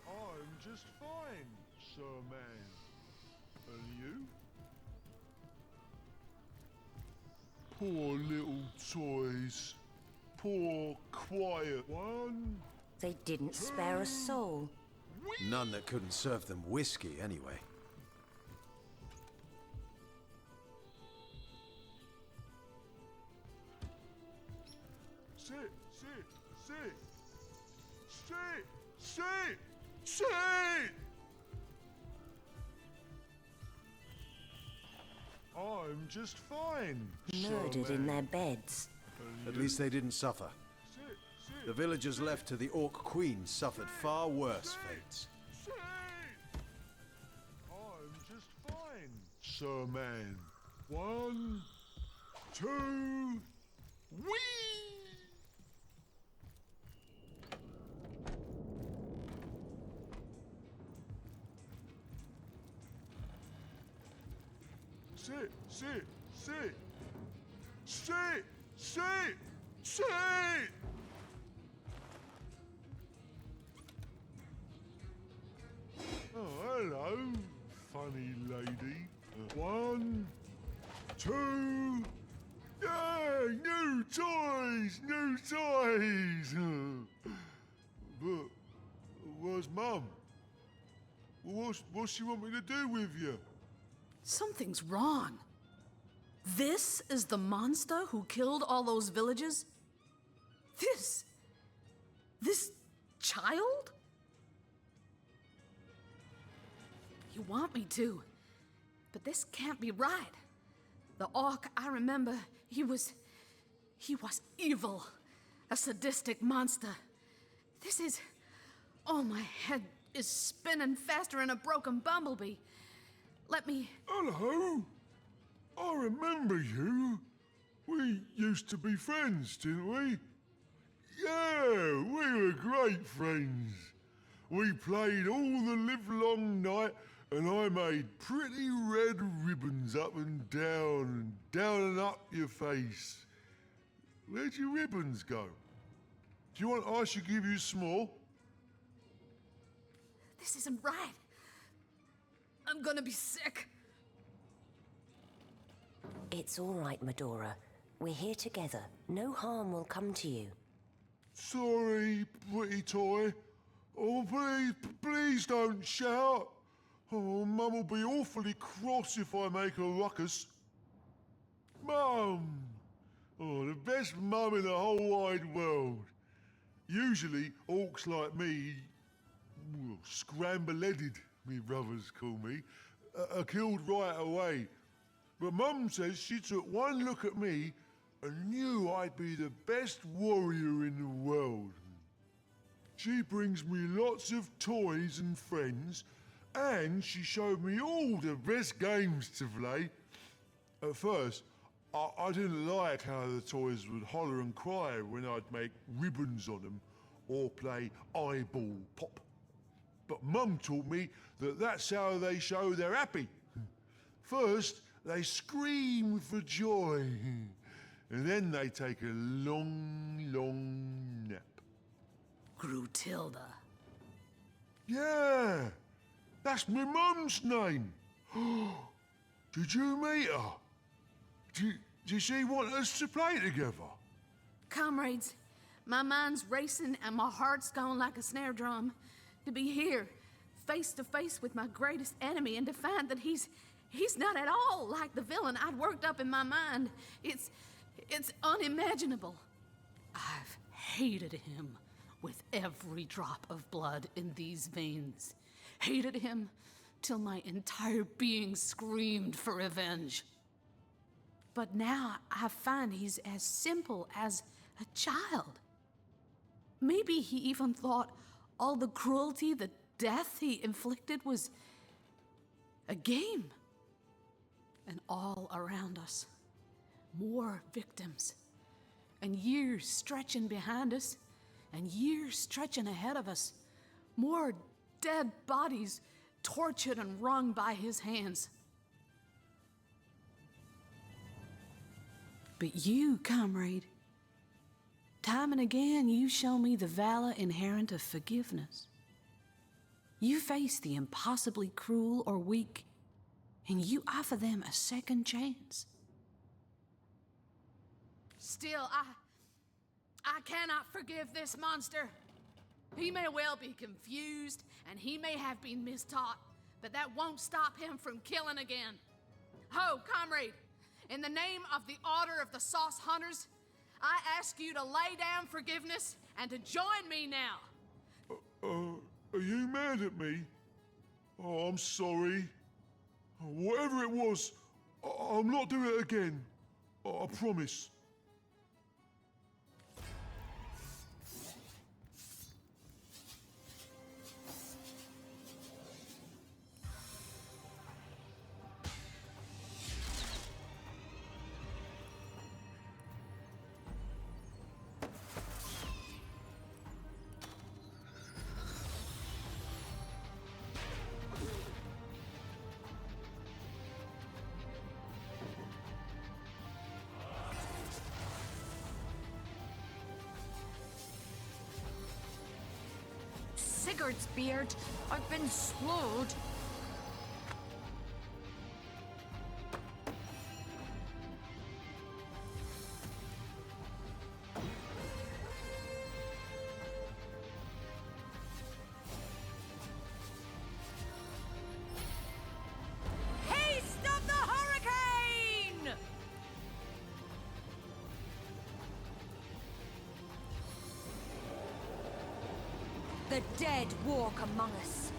Speaker 10: I'm just fine, sir man. And you? Poor little toys. Poor, quiet one.
Speaker 9: They didn't spare a soul.
Speaker 1: None that couldn't serve them whiskey, anyway.
Speaker 10: Sit, sit, sit. Sit, sit, sit! I'm just fine.
Speaker 9: Murdered in their beds.
Speaker 1: At least they didn't suffer. The villagers left to the Orc Queen suffered far worse fates.
Speaker 10: I'm just fine, sir man. 1, 2, whee! Sit, sit, sit. Sit, sit, sit! Oh, hello, funny lady. 1, 2... Yeah, new toys! New toys! But, where's Mum? What's she want me to do with you?
Speaker 15: Something's wrong. This is the monster who killed all those villagers? This child? You want me to, but this can't be right. The orc I remember, he was evil, a sadistic monster. Oh, my head is spinning faster than a broken bumblebee. Let me...
Speaker 10: Hello. I remember you. We used to be friends, didn't we? Yeah, we were great friends. We played all the livelong night, and I made pretty red ribbons up and down and up your face. Where'd your ribbons go? Do you want I should give you small?
Speaker 15: This isn't right. I'm gonna be sick.
Speaker 9: It's all right, Medora. We're here together. No harm will come to you.
Speaker 10: Sorry, pretty toy. Oh, please don't shout. Oh, Mum will be awfully cross if I make a ruckus. Mum! Oh, the best mum in the whole wide world. Usually, orcs like me, well, scramble-headed, me brothers call me, are killed right away. But Mum says she took one look at me and knew I'd be the best warrior in the world. She brings me lots of toys and friends, and she showed me all the best games to play. At first, I didn't like how the toys would holler and cry when I'd make ribbons on them or play eyeball pop. But Mum taught me that that's how they show they're happy. First, they scream for joy, and then they take a long, long nap.
Speaker 15: Grutilda.
Speaker 10: Yeah, that's my mum's name. Did you meet her? Did she want us to play together?
Speaker 15: Comrades, my mind's racing and my heart's going like a snare drum. To be here, face to face with my greatest enemy and to find that he's not at all like the villain I'd worked up in my mind. It's unimaginable. I've hated him with every drop of blood in these veins. Hated him till my entire being screamed for revenge. But now I find he's as simple as a child. Maybe he even thought all the cruelty, the death he inflicted was a game. And all around us, more victims. And years stretching behind us, and years stretching ahead of us. More dead bodies tortured and wrung by his hands. But you, comrade, time and again you show me the valor inherent of forgiveness. You face the impossibly cruel or weak, and you offer them a second chance. Still, I cannot forgive this monster. He may well be confused, and he may have been mistaught, but that won't stop him from killing again. Ho, comrade! In the name of the Order of the Sauce Hunters, I ask you to lay down forgiveness and to join me now.
Speaker 10: Are you mad at me? Oh, I'm sorry. Whatever it was, I'll not do it again. I promise.
Speaker 12: Sigurd's beard, I've been slowed.
Speaker 13: Haste of the hurricane!
Speaker 9: The dead walk among us.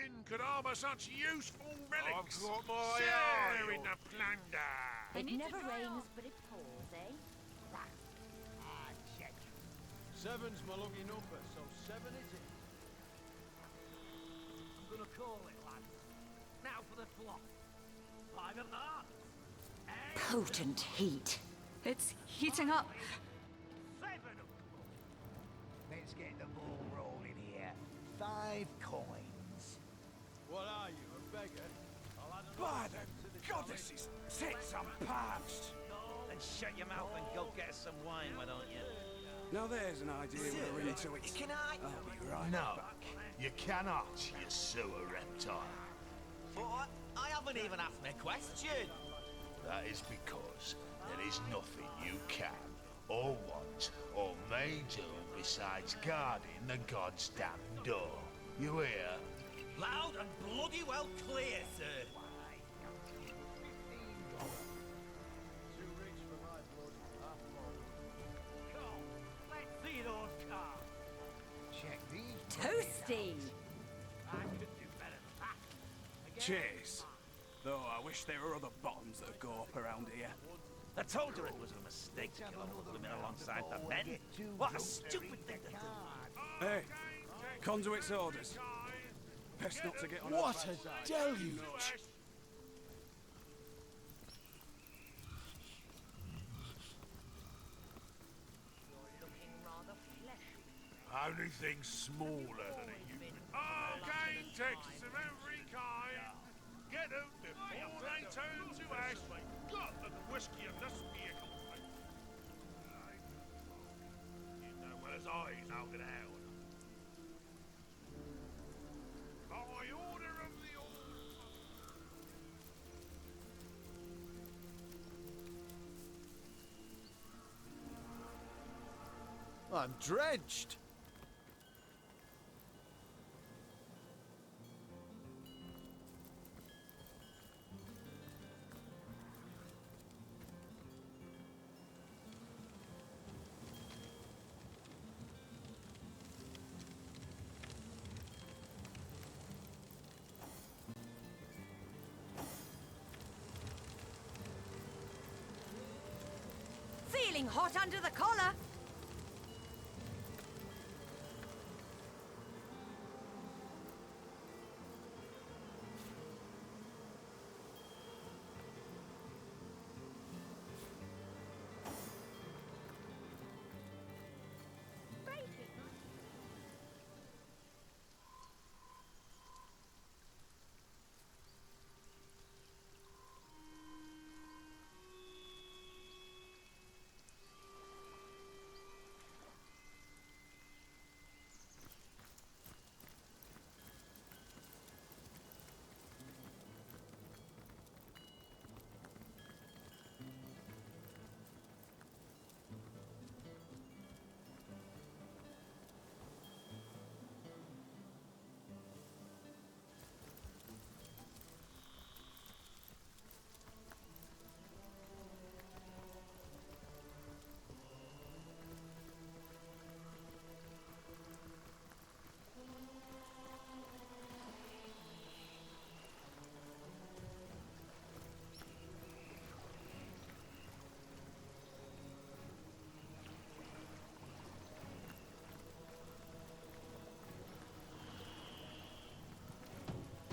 Speaker 10: Nothing could armour such useful relics.
Speaker 6: I've got my
Speaker 10: Share
Speaker 6: eye
Speaker 10: in
Speaker 6: on
Speaker 10: the plunder.
Speaker 9: It never rains, but it pours, eh?
Speaker 2: Check.
Speaker 1: Seven's my lucky number, so 7 it is.
Speaker 3: I'm gonna call it, lads. Now for the plot. 5 of hearts.
Speaker 9: Potent heat.
Speaker 12: It's heating up.
Speaker 3: 7 of
Speaker 2: Let's get the ball rolling here. 5 coins.
Speaker 1: What are you, a beggar?
Speaker 6: By the goddesses, take some parched.
Speaker 4: Then shut your mouth and go get us some wine, why don't you?
Speaker 5: Now there's an idea we're into it.
Speaker 4: Can I?
Speaker 5: I'll be right
Speaker 18: No,
Speaker 5: back.
Speaker 18: you cannot, you sewer reptile.
Speaker 4: But I haven't even asked my question.
Speaker 18: That is because there is nothing you can, or want, or may do besides guarding the god's damn door. You hear?
Speaker 4: Loud and bloody well clear, sir.
Speaker 3: Let's see those cards.
Speaker 2: Check these.
Speaker 9: Toasty!
Speaker 3: I could do better than that.
Speaker 5: Cheers. Though I wish there were other bottoms that go up around here.
Speaker 4: I told her it was a mistake to kill all the women alongside the men. What a stupid thing to do.
Speaker 5: Hey, Conduit's orders. Best not to get on
Speaker 1: What
Speaker 5: our
Speaker 1: a
Speaker 5: bad side.
Speaker 1: deluge!
Speaker 10: Only things smaller than a human. Arcane texts of every kind. Get them before they turn to ash. Got the whiskey of this vehicle. You know where his eyes out and out. By order of the
Speaker 1: I'm drenched.
Speaker 13: Feeling hot under the collar.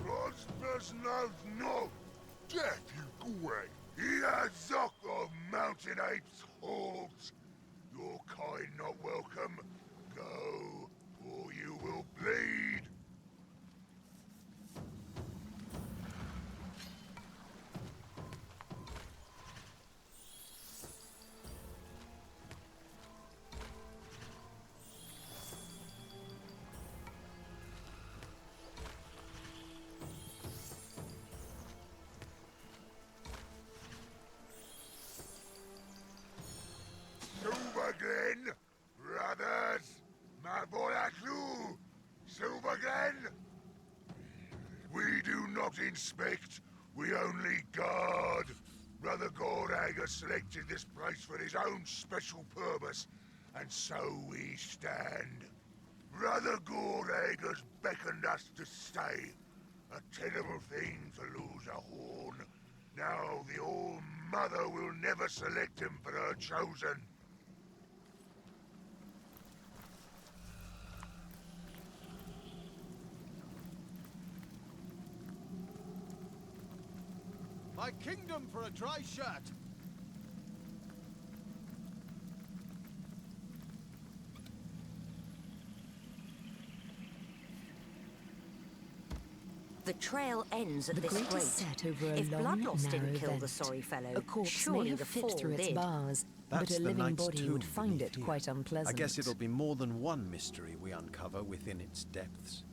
Speaker 10: Prosper's no death, you great. He has zock of mountain apes' hordes. Your kind not welcome. Go, or you will bleed. Silverglen, brothers, Mabolaklu, Silverglen. We do not inspect, we only guard. Brother Gordag has selected this place for his own special purpose, and so we stand. Brother Gordag has beckoned us to stay, A terrible thing to lose a horn. Now the All Mother will never select him for her chosen.
Speaker 1: My kingdom for a dry shirt!
Speaker 9: The trail ends at
Speaker 13: The
Speaker 9: this
Speaker 13: grate
Speaker 9: grate.
Speaker 13: is set over a
Speaker 9: If
Speaker 13: long,
Speaker 9: Bloodloss didn't
Speaker 13: narrow
Speaker 9: kill the
Speaker 13: vent.
Speaker 9: sorry fellow,
Speaker 13: A corpse
Speaker 9: surely
Speaker 13: may have
Speaker 9: the
Speaker 13: fit
Speaker 9: fall
Speaker 13: through its
Speaker 9: did.
Speaker 13: bars,
Speaker 1: That's
Speaker 13: but a
Speaker 1: the
Speaker 13: living
Speaker 1: knight's
Speaker 13: body
Speaker 1: tomb
Speaker 13: would find
Speaker 1: beneath
Speaker 13: it
Speaker 1: here.
Speaker 13: quite unpleasant.
Speaker 1: I guess it'll be more than one mystery we uncover within its depths.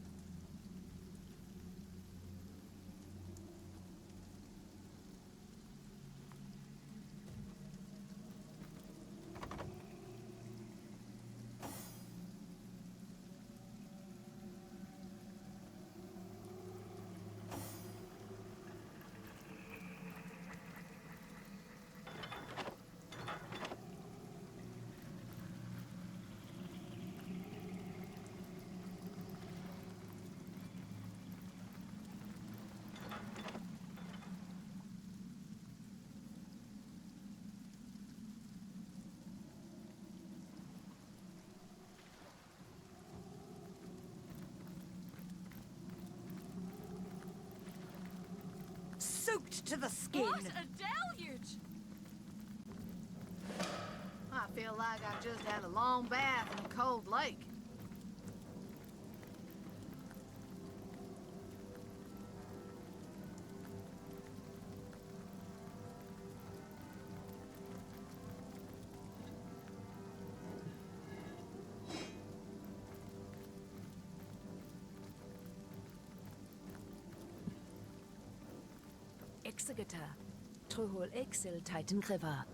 Speaker 9: Soaked to the skin.
Speaker 15: What a deluge! I feel like I just had a long bath in a cold lake.
Speaker 13: Exegeter, Trohol Exil Titan River.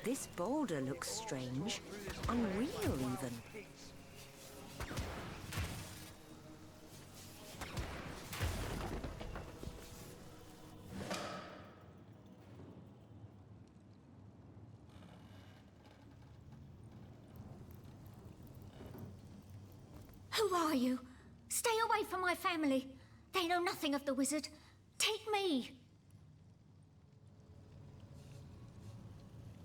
Speaker 9: This boulder looks strange. Unreal, even.
Speaker 12: Who are you? Stay away from my family. They know nothing of the wizard. Take me.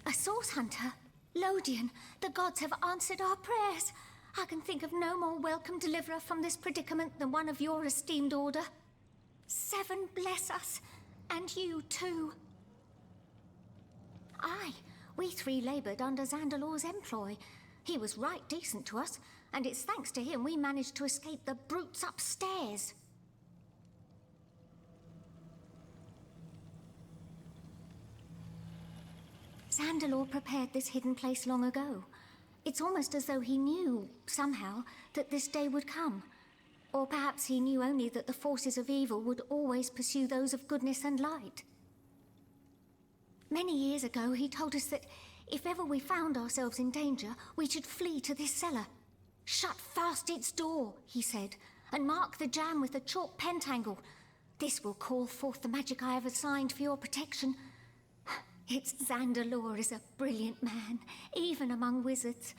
Speaker 12: A source hunter? Lodian, the gods have answered our prayers. I can think of no more welcome deliverer from this predicament than one of your esteemed order. Seven bless us, and you too. Aye, we three laboured under Zandalor's employ. He was right decent to us, and it's thanks to him we managed to escape the brutes upstairs. Zandalor prepared this hidden place long ago. It's almost as though he knew, somehow, that this day would come. Or perhaps he knew only that the forces of evil would always pursue those of goodness and light. Many years ago, he told us that if ever we found ourselves in danger, we should flee to this cellar. Shut fast its door, he said, and mark the jam with a chalk pentangle. This will call forth the magic I have assigned for your protection. It's Zandalor is a brilliant man, even among wizards.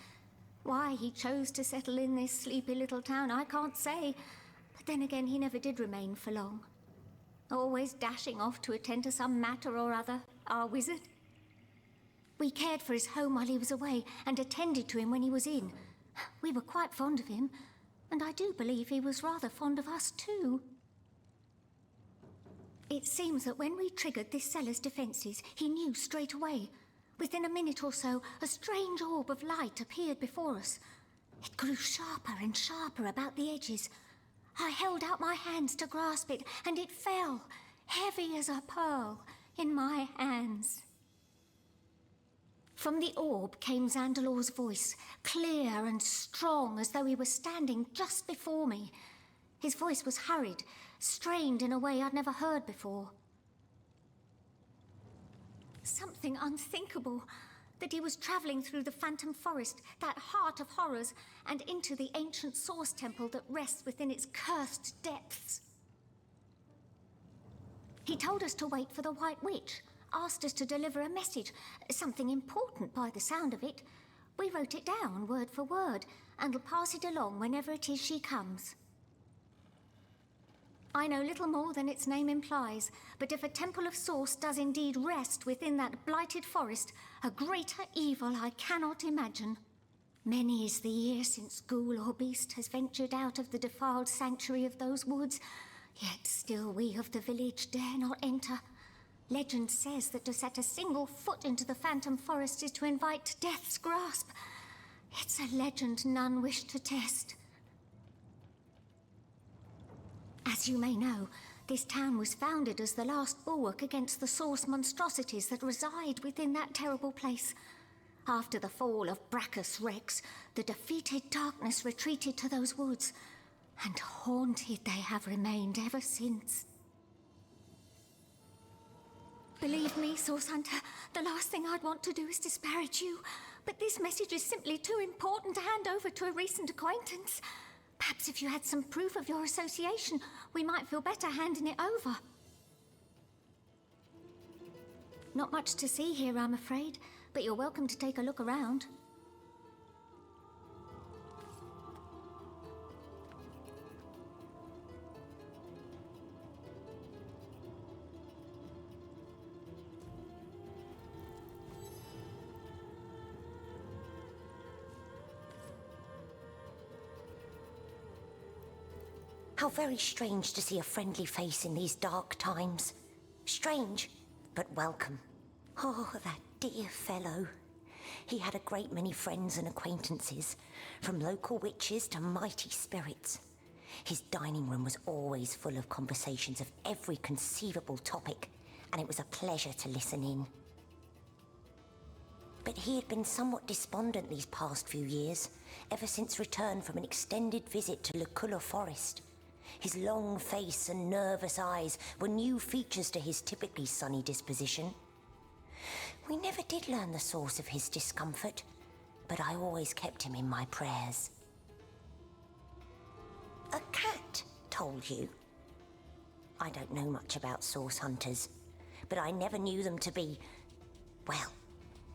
Speaker 12: Why he chose to settle in this sleepy little town, I can't say. But then again, he never did remain for long. Always dashing off to attend to some matter or other, our wizard. We cared for his home while he was away, and attended to him when he was in. We were quite fond of him, and I do believe he was rather fond of us too. It seems that when we triggered this cellar's defenses, he knew straight away. Within a minute or so, a strange orb of light appeared before us. It grew sharper and sharper about the edges. I held out my hands to grasp it, and it fell, heavy as a pearl, in my hands. From the orb came Zandalor's voice, clear and strong, as though he were standing just before me. His voice was hurried, strained in a way I'd never heard before. Something unthinkable, that he was traveling through the Phantom Forest, that heart of horrors, and into the ancient Source Temple that rests within its cursed depths. He told us to wait for the White Witch, asked us to deliver a message, something important by the sound of it. We wrote it down, word for word, and will pass it along whenever it is she comes. I know little more than its name implies, but if a temple of Source does indeed rest within that blighted forest, a greater evil I cannot imagine. Many is the year since ghoul or beast has ventured out of the defiled sanctuary of those woods, yet still we of the village dare not enter. Legend says that to set a single foot into the Phantom Forest is to invite death's grasp. It's a legend none wish to test. As you may know, this town was founded as the last bulwark against the Source monstrosities that reside within that terrible place. After the fall of Brachus Rex, the defeated darkness retreated to those woods, and haunted they have remained ever since. Believe me, Source Hunter, the last thing I'd want to do is disparage you, but this message is simply too important to hand over to a recent acquaintance. Perhaps if you had some proof of your association, we might feel better handing it over. Not much to see here, I'm afraid, but you're welcome to take a look around.
Speaker 9: How very strange to see a friendly face in these dark times. Strange, but welcome. Oh, that dear fellow. He had a great many friends and acquaintances, from local witches to mighty spirits. His dining room was always full of conversations of every conceivable topic, and it was a pleasure to listen in. But he had been somewhat despondent these past few years, ever since return from an extended visit to Luculla Forest. His long face and nervous eyes were new features to his typically sunny disposition. We never did learn the source of his discomfort, but I always kept him in my prayers. A cat told you? I don't know much about source hunters, but I never knew them to be, well,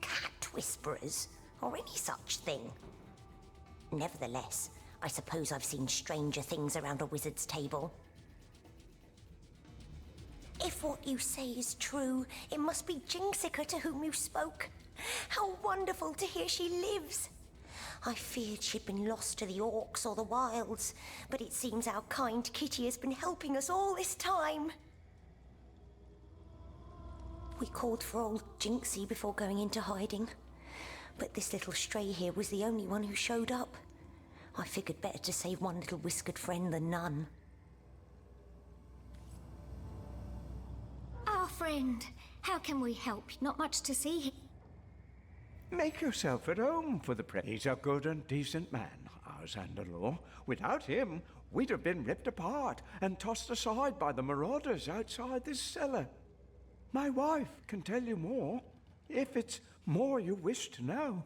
Speaker 9: cat whisperers or any such thing. Nevertheless, I suppose I've seen stranger things around a wizard's table. If what you say is true, it must be Jinxica to whom you spoke. How wonderful to hear she lives. I feared she'd been lost to the orcs or the wilds, but it seems our kind Kitty has been helping us all this time. We called for old Jinxie before going into hiding, but this little stray here was the only one who showed up. I figured better to save one little whiskered friend than none.
Speaker 12: Our friend, how can we help? Not much to see here.
Speaker 19: Make yourself at home for the He's a good and decent man, our Zandalor. Without him, we'd have been ripped apart and tossed aside by the marauders outside this cellar. My wife can tell you more, if it's more you wish to know.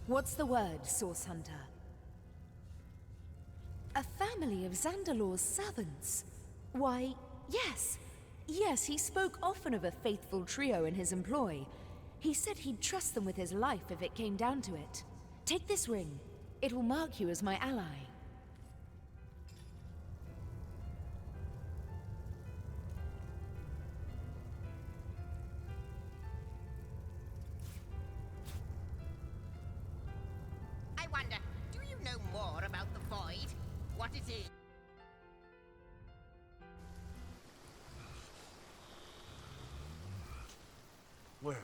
Speaker 13: What's the word, Source Hunter? A family of Zandalor's servants? Why, yes. Yes, he spoke often of a faithful trio in his employ. He said he'd trust them with his life if it came down to it. Take this ring. It will mark you as my ally.
Speaker 6: I wonder, do you know more about the Void? What it is?
Speaker 10: Well,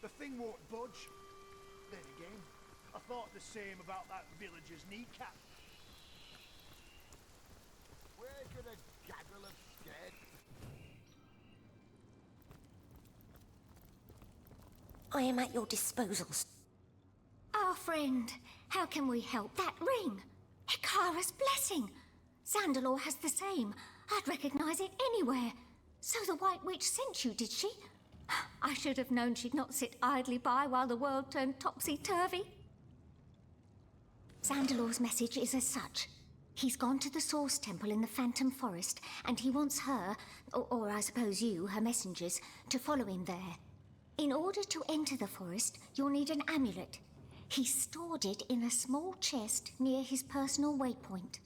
Speaker 10: the thing won't budge. Then again, I thought the same about that villager's kneecap.
Speaker 2: Where could a gaggle of scared?
Speaker 9: I am at your disposal.
Speaker 12: Our friend, how can we help? That ring! Hikara's blessing! Zandalor has the same. I'd recognize it anywhere. So the White Witch sent you, did she? I should have known she'd not sit idly by while the world turned topsy-turvy. Zandalor's message is as such. He's gone to the Source Temple in the Phantom Forest, and he wants her, or I suppose you, her messengers, to follow him there. In order to enter the forest, you'll need an amulet. He stored it in a small chest near his personal waypoint.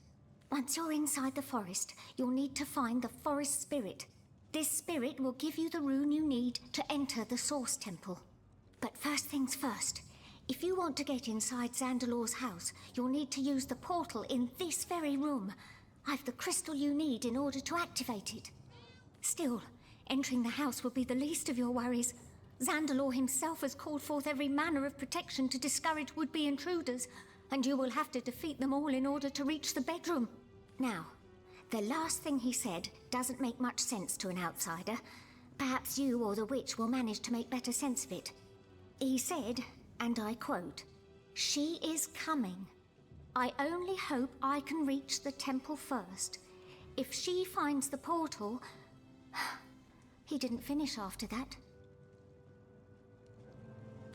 Speaker 12: Once you're inside the forest, you'll need to find the forest spirit. This spirit will give you the rune you need to enter the Source Temple. But first things first, if you want to get inside Zandalor's house, you'll need to use the portal in this very room. I've the crystal you need in order to activate it. Still, entering the house will be the least of your worries. Zandalor himself has called forth every manner of protection to discourage would-be intruders, and you will have to defeat them all in order to reach the bedroom. Now, the last thing he said doesn't make much sense to an outsider. Perhaps you or the witch will manage to make better sense of it. He said, and I quote, "She is coming. I only hope I can reach the temple first. If she finds the portal..." He didn't finish after that.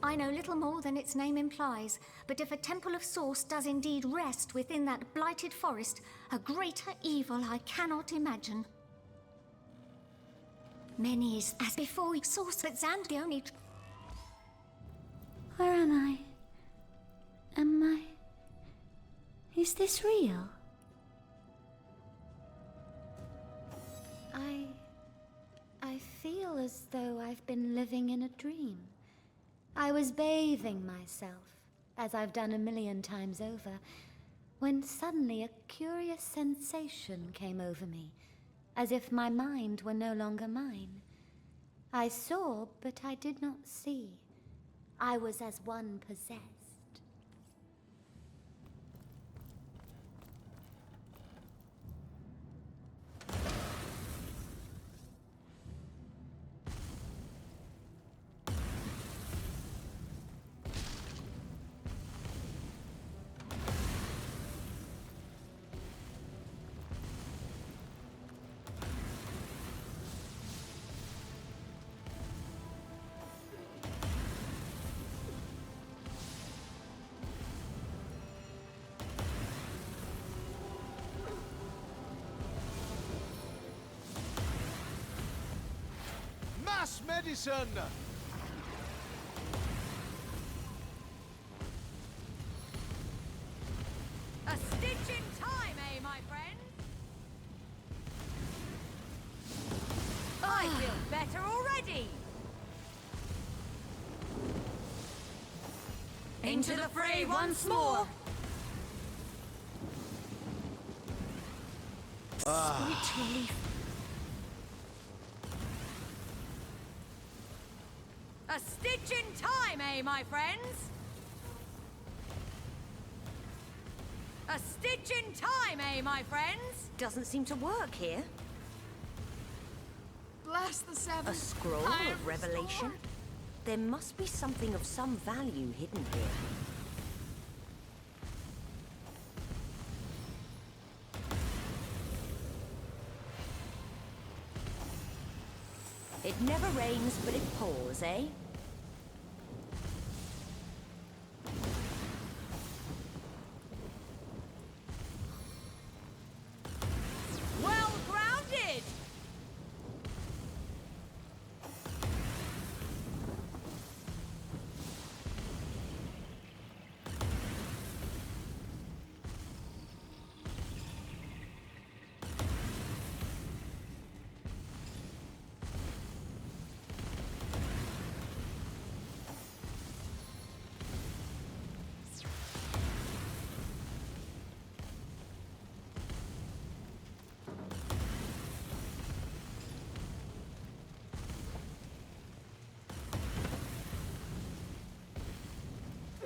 Speaker 12: I know little more than its name implies, but if a temple of Source does indeed rest within that blighted forest, a greater evil I cannot imagine. Many is as before Source, but Zand the only...
Speaker 7: Where am I? Am I... Is this real? I feel as though I've been living in a dream. I was bathing myself, as I've done a million times over, when suddenly a curious sensation came over me, as if my mind were no longer mine. I saw, but I did not see. I was as one possessed.
Speaker 1: Mass medicine!
Speaker 13: A stitch in time, eh, my friend? I feel better already! Into the fray once more!
Speaker 12: Sweet relief.
Speaker 13: A stitch in time, eh, my friends? A stitch in time, eh, my friends?
Speaker 9: Doesn't seem to work here.
Speaker 15: Bless the seven.
Speaker 9: A scroll of revelation? There must be something of some value hidden here. It never rains, but it pours. yours, eh?
Speaker 13: Well grounded!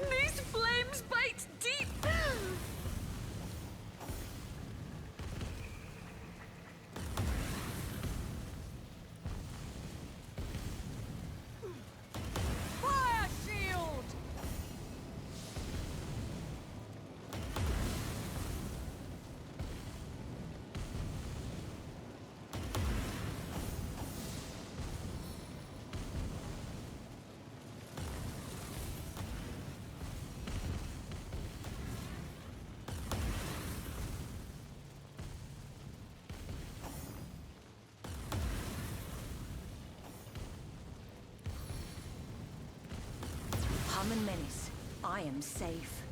Speaker 13: These flames bite deep! Fire shield!
Speaker 9: Hum and menace. I am safe.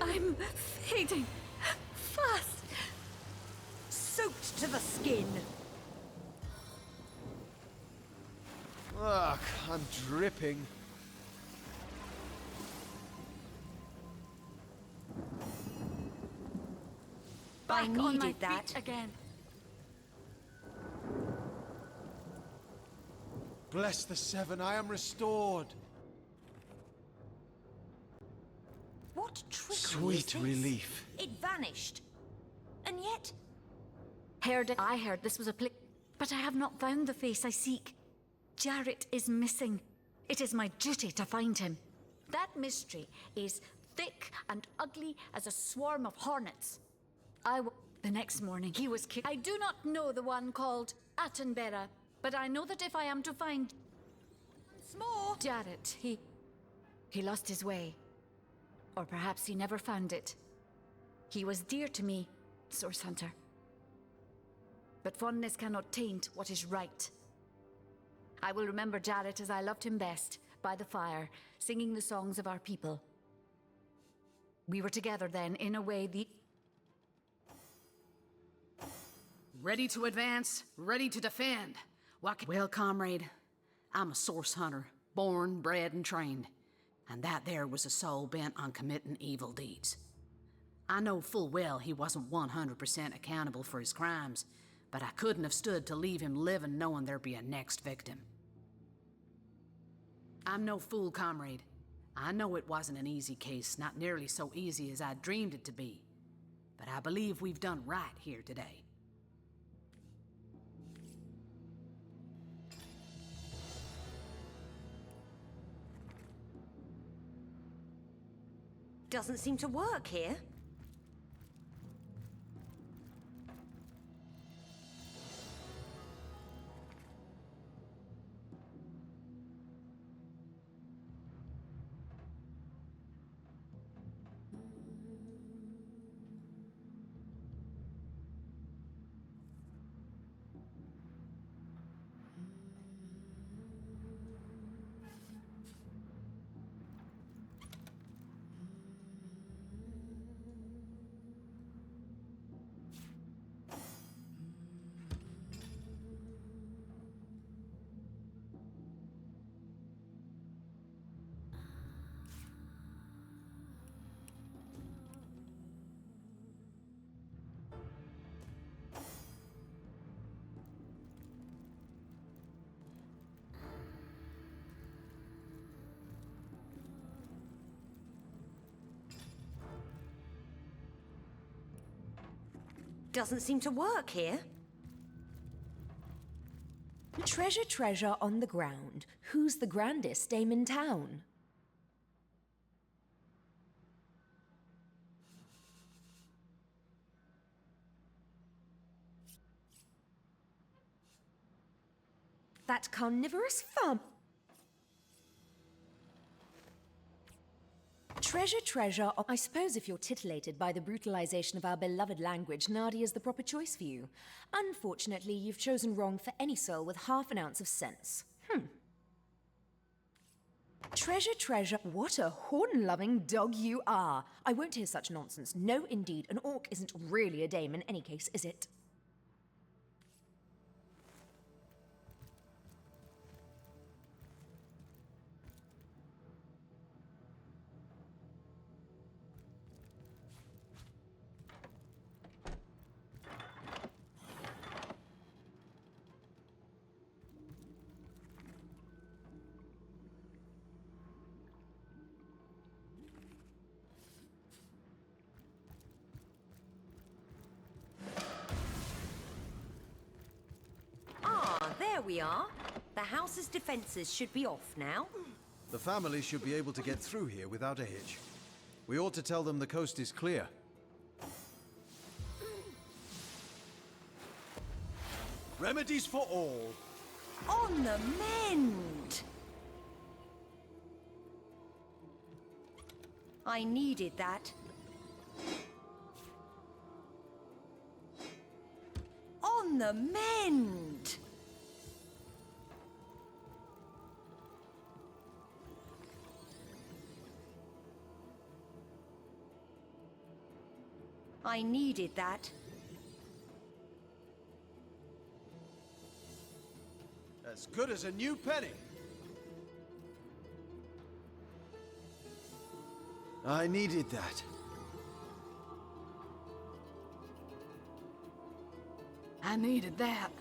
Speaker 13: I'm fading fast.
Speaker 9: Soaked to the skin.
Speaker 1: Ugh, I'm dripping.
Speaker 9: I
Speaker 7: Back on my
Speaker 9: needed that.
Speaker 7: feet again.
Speaker 1: Bless the Seven, I am restored.
Speaker 9: What trickery
Speaker 1: Sweet
Speaker 9: is this?
Speaker 1: relief.
Speaker 9: It vanished. And yet...
Speaker 7: I heard this was a but I have not found the face I seek. Jarrett is missing. It is my duty to find him. That mystery is thick and ugly as a swarm of hornets. The next morning he was killed. I do not know the one called Attenborough, but I know that if I am to find... Once more! Jarrett, he lost his way. Or perhaps he never found it. He was dear to me, Source Hunter. But fondness cannot taint what is right. I will remember Jarrett as I loved him best, by the fire, singing the songs of our people. We were together then, in a way
Speaker 15: Ready to advance, ready to defend. Well, comrade, I'm a source hunter, born, bred, and trained. And that there was a soul bent on committing evil deeds. I know full well he wasn't 100% accountable for his crimes, but I couldn't have stood to leave him living knowing there'd be a next victim. I'm no fool, comrade. I know it wasn't an easy case, not nearly so easy as I dreamed it to be. But I believe we've done right here today.
Speaker 9: Doesn't seem to work here. doesn't seem to work here.
Speaker 13: Treasure, treasure on the ground. Who's the grandest dame in town? That carnivorous farm. Treasure, treasure. I suppose if you're titillated by the brutalization of our beloved language, Nadia's the proper choice for you. Unfortunately, you've chosen wrong for any soul with half an ounce of sense. Treasure, treasure. What a horn-loving dog you are. I won't hear such nonsense. No, indeed. An orc isn't really a dame in any case, is it?
Speaker 9: There we are. The house's defenses should be off now.
Speaker 1: The family should be able to get through here without a hitch. We ought to tell them the coast is clear. Remedies for all.
Speaker 9: On the mend! I needed that. On the mend! I needed that.
Speaker 1: As good as a new penny. I needed that.
Speaker 15: I needed that.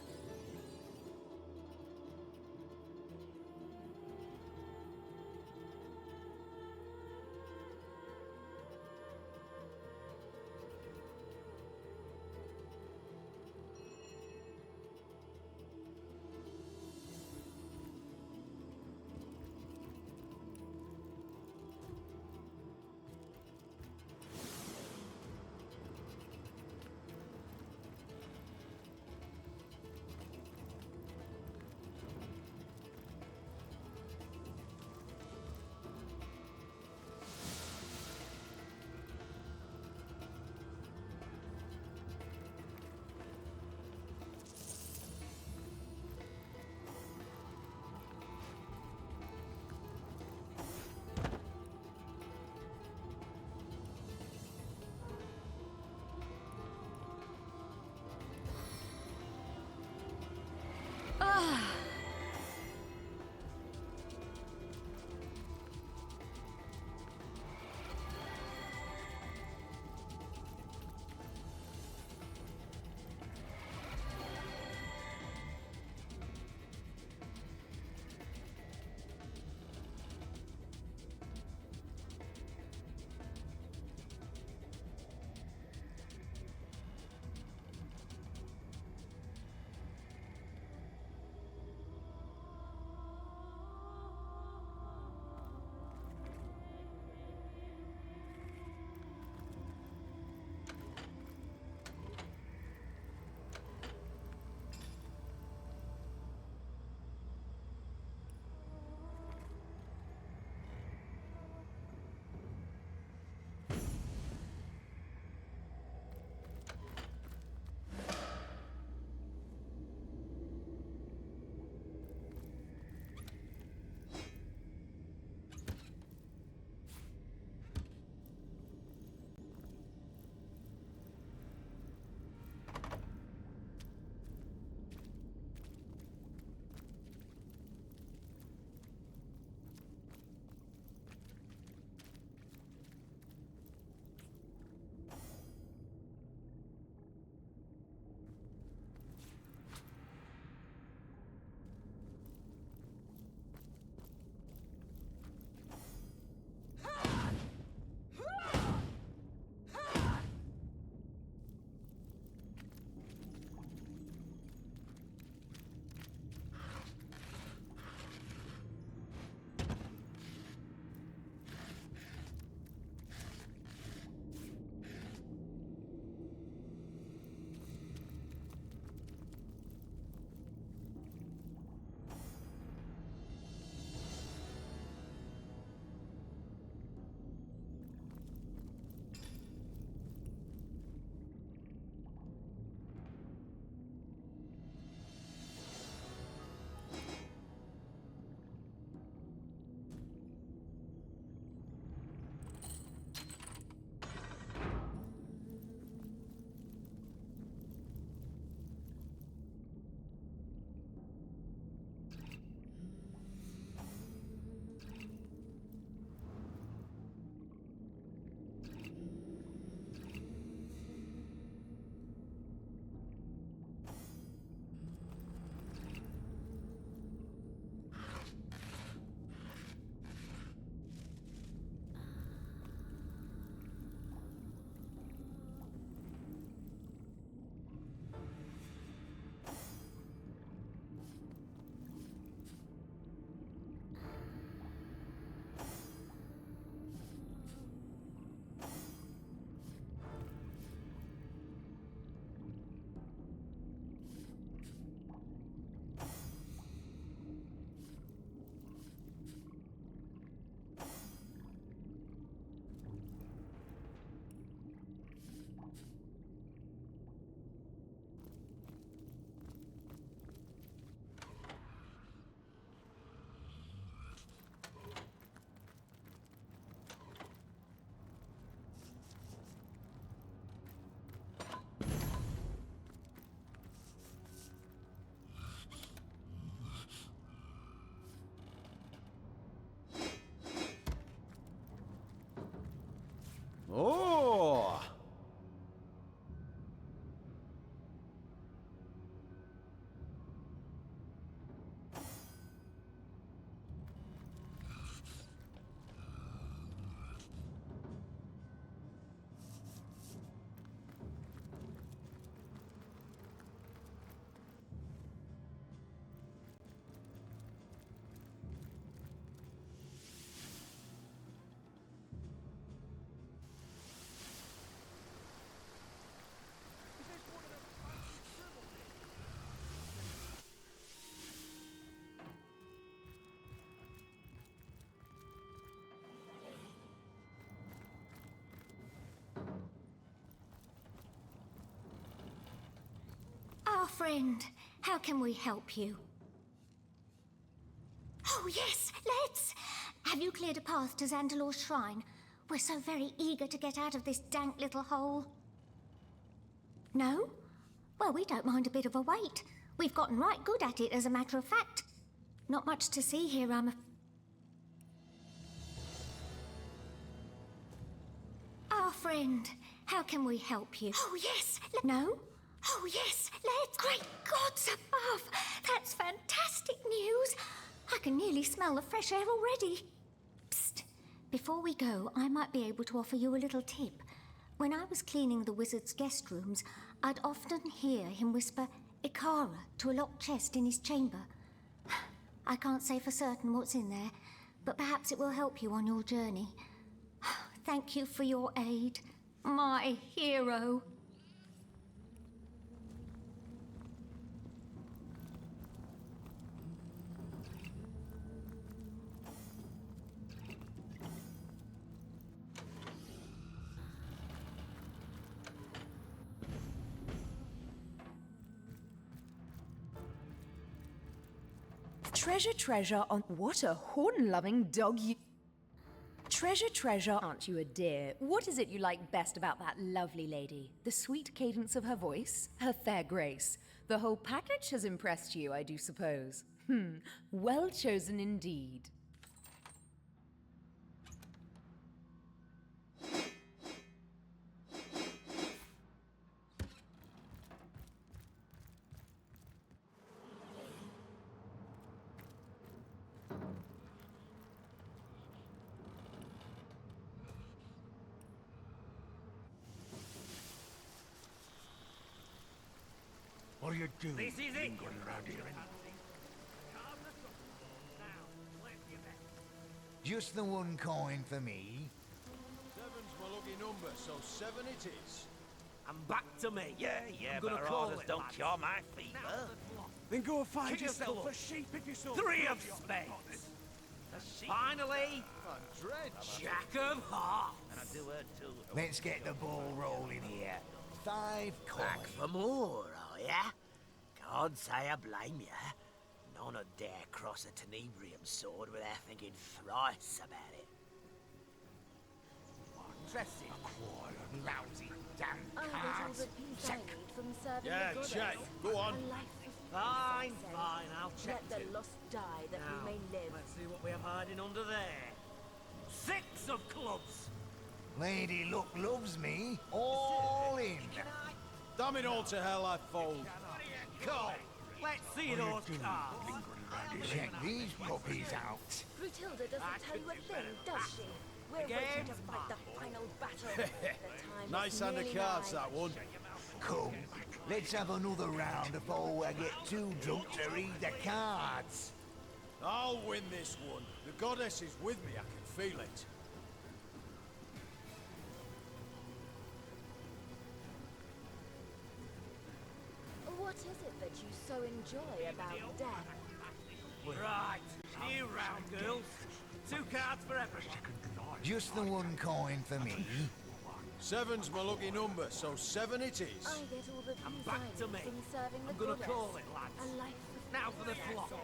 Speaker 1: Oh!
Speaker 12: Our friend, how can we help you? Oh, yes, let's! Have you cleared a path to Xandalor's shrine? We're so very eager to get out of this dank little hole. No? Well, we don't mind a bit of a wait. We've gotten right good at it, as a matter of fact. Not much to see here, Our friend, how can we help you? Oh, yes! No? Oh, yes, let's! Great gods above! That's fantastic news! I can nearly smell the fresh air already. Psst! Before we go, I might be able to offer you a little tip. When I was cleaning the wizard's guest rooms, I'd often hear him whisper Ikara to a locked chest in his chamber. I can't say for certain what's in there, but perhaps it will help you on your journey. Thank you for your aid, my hero.
Speaker 13: Treasure on... What a horn-loving dog you... Treasure, aren't you a dear? What is it you like best about that lovely lady? The sweet cadence of her voice? Her fair grace? The whole package has impressed you, I do suppose. Well chosen indeed.
Speaker 2: What are you doing?
Speaker 3: This is it.
Speaker 2: Lingering around here Just the one coin for me.
Speaker 1: Seven's my lucky number, so 7 it is.
Speaker 3: And back to me.
Speaker 6: Yeah,
Speaker 3: I'm gonna
Speaker 6: but
Speaker 3: call
Speaker 6: orders
Speaker 3: it,
Speaker 6: don't
Speaker 3: lads.
Speaker 6: cure my fever.
Speaker 5: Then go find
Speaker 3: Kick
Speaker 5: yourself
Speaker 3: yourself
Speaker 5: a
Speaker 3: up.
Speaker 5: sheep if you saw
Speaker 3: 3 of spades. Finally, Jack of hearts.
Speaker 6: And I do her too.
Speaker 2: Let's get the ball rolling here. 5 coins.
Speaker 11: Back for more, are ya? Can't say I blame ya. None would dare cross a tenebrium sword without thinking thrice about it.
Speaker 2: Dressing. Quiet, lousy, damn
Speaker 20: I get all
Speaker 2: cards.
Speaker 20: the peace I need from serving
Speaker 1: Yeah,
Speaker 20: the goddess.
Speaker 1: Jay, go on.
Speaker 20: A life of
Speaker 3: Fine,
Speaker 20: peace, I
Speaker 3: fine,
Speaker 20: say.
Speaker 3: I'll check
Speaker 20: Let the
Speaker 3: too.
Speaker 20: lost die that
Speaker 3: Now,
Speaker 20: we may live.
Speaker 3: let's see what we have hiding under there. 6 of clubs.
Speaker 2: Lady Luck loves me. All in.
Speaker 1: Damn it all to hell, I fold.
Speaker 3: Cool. Let's see those cards.
Speaker 2: Check these puppies out.
Speaker 20: Grutilda doesn't tell you a thing, does she? We're
Speaker 3: Again,
Speaker 20: waiting to fight the final battle. The time
Speaker 1: Nice
Speaker 20: is
Speaker 1: hand of
Speaker 20: nearly
Speaker 1: cards,
Speaker 20: nigh.
Speaker 1: that one.
Speaker 2: Come, let's have another round before I get too drunk to read the cards.
Speaker 1: I'll win this one. The goddess is with me, I can feel it.
Speaker 20: What is it that you so enjoy about death?
Speaker 3: Right, new round, girls. 2 cards for everyone.
Speaker 2: Just the one coin for me.
Speaker 1: 7's my lucky number, so 7 it is.
Speaker 20: I get all the
Speaker 3: And
Speaker 20: peace
Speaker 3: back
Speaker 20: I
Speaker 3: to
Speaker 20: need
Speaker 3: me.
Speaker 20: from serving the
Speaker 3: I'm gonna
Speaker 20: goddess.
Speaker 3: call it, lads.
Speaker 20: A life of
Speaker 3: Now for the
Speaker 20: peace, I
Speaker 3: flop.
Speaker 20: say.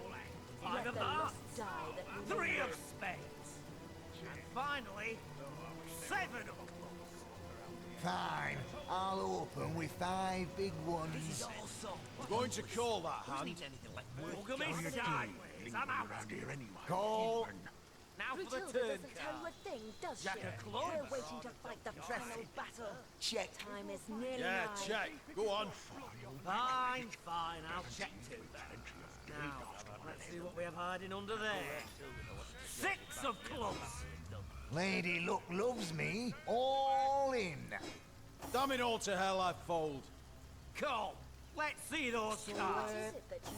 Speaker 3: 5
Speaker 20: Let
Speaker 3: of
Speaker 20: the lost
Speaker 3: hearts.
Speaker 20: die that we may
Speaker 3: 3 of
Speaker 20: live.
Speaker 3: spades. And finally, 7 of clubs.
Speaker 2: Fine, I'll open with 5 big ones.
Speaker 1: I'm going to call that hand.
Speaker 3: Look at me sideways. I'm out.
Speaker 2: Call.
Speaker 3: Now for the
Speaker 20: Grutilda
Speaker 3: turn
Speaker 20: doesn't tell you
Speaker 3: card.
Speaker 20: a thing, does
Speaker 3: Jack
Speaker 20: she?
Speaker 3: of clubs.
Speaker 20: We're waiting to fight the final battle.
Speaker 2: Check.
Speaker 20: Time is nearly
Speaker 3: Yeah,
Speaker 20: nigh.
Speaker 3: check. Go on. Fine, fine. I'll check too. Now, let's see what we have hiding under there. 6 of clubs.
Speaker 2: Lady Luck loves me. All in.
Speaker 1: Damn it all to hell, I fold.
Speaker 3: Come, let's see those cards.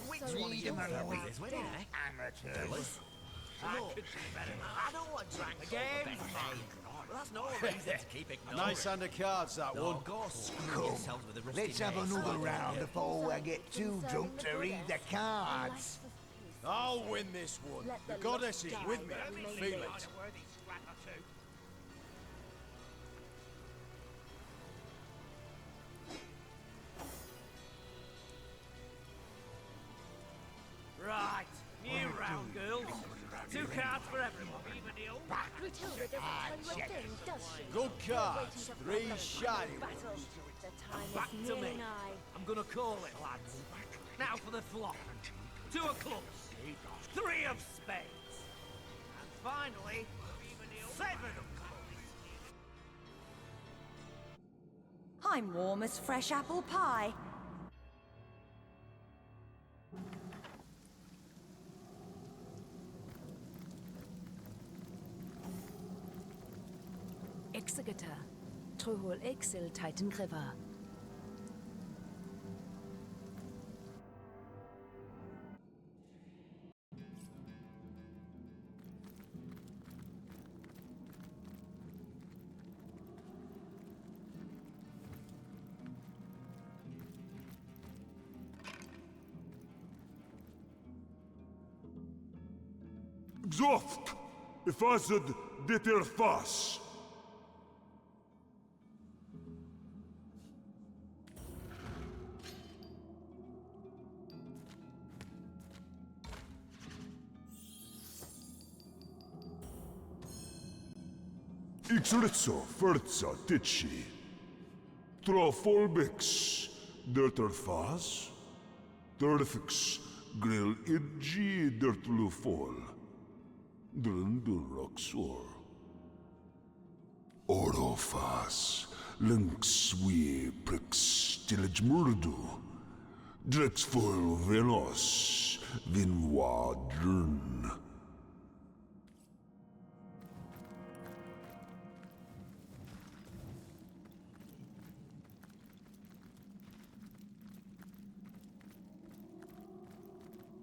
Speaker 2: Which one of you
Speaker 3: Amateurs. I could do better than that.
Speaker 4: I know what drank
Speaker 3: The game's fine.
Speaker 4: Well, that's no reason to keep ignoring.
Speaker 1: Nice hand of cards, that one.
Speaker 4: Go screw yourselves with a rusty
Speaker 2: Let's have
Speaker 4: mace.
Speaker 2: another round before I get too drunk to read the cards.
Speaker 1: I'll win this one. The goddess is with me. I can feel it.
Speaker 3: Right, new round, girls. 2 cards for everyone. Even the old.
Speaker 20: Grutilda doesn't tell you a thing, does she?
Speaker 1: Good
Speaker 20: We're
Speaker 1: cards.
Speaker 20: waiting to
Speaker 1: 3
Speaker 20: fight the
Speaker 1: shiny
Speaker 20: final
Speaker 1: ones.
Speaker 20: battle. The time
Speaker 3: Back
Speaker 20: is
Speaker 3: to
Speaker 20: nearly
Speaker 3: me.
Speaker 20: nigh.
Speaker 3: I'm gonna call it, lads. Now for the flop. 2 of clubs. 3 of spades. And finally, 7 of clubs.
Speaker 9: I'm warm as fresh apple pie.
Speaker 13: Executor. Trohol Exil Titan River.
Speaker 10: Zoft! If I said dit er fas. Ixritso, Furza, Titchi. Trofolbix, Dirter Fas. Turfix, Grill Idji, Dirtlufol. Drundurroxor. Orofas, Lynxwi, Prix, Tillage Murdu. Drexful Velos, Vinwadrun.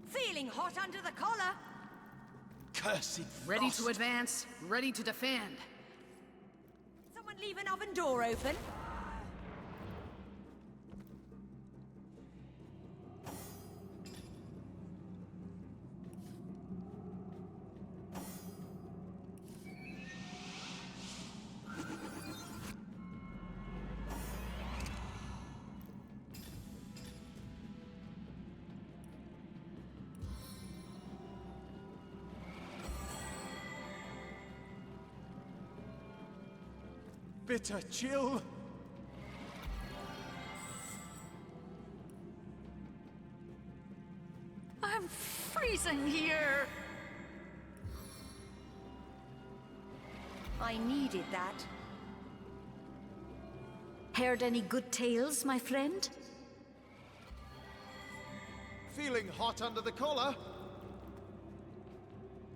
Speaker 9: Feeling hot under the collar.
Speaker 1: Cursed
Speaker 15: Ready to
Speaker 1: frost.
Speaker 15: advance, ready to defend.
Speaker 9: Someone leave an oven door open.
Speaker 1: Bitter chill.
Speaker 15: I'm freezing here.
Speaker 9: I needed that.
Speaker 7: Heard any good tales, my friend?
Speaker 1: Feeling hot under the collar.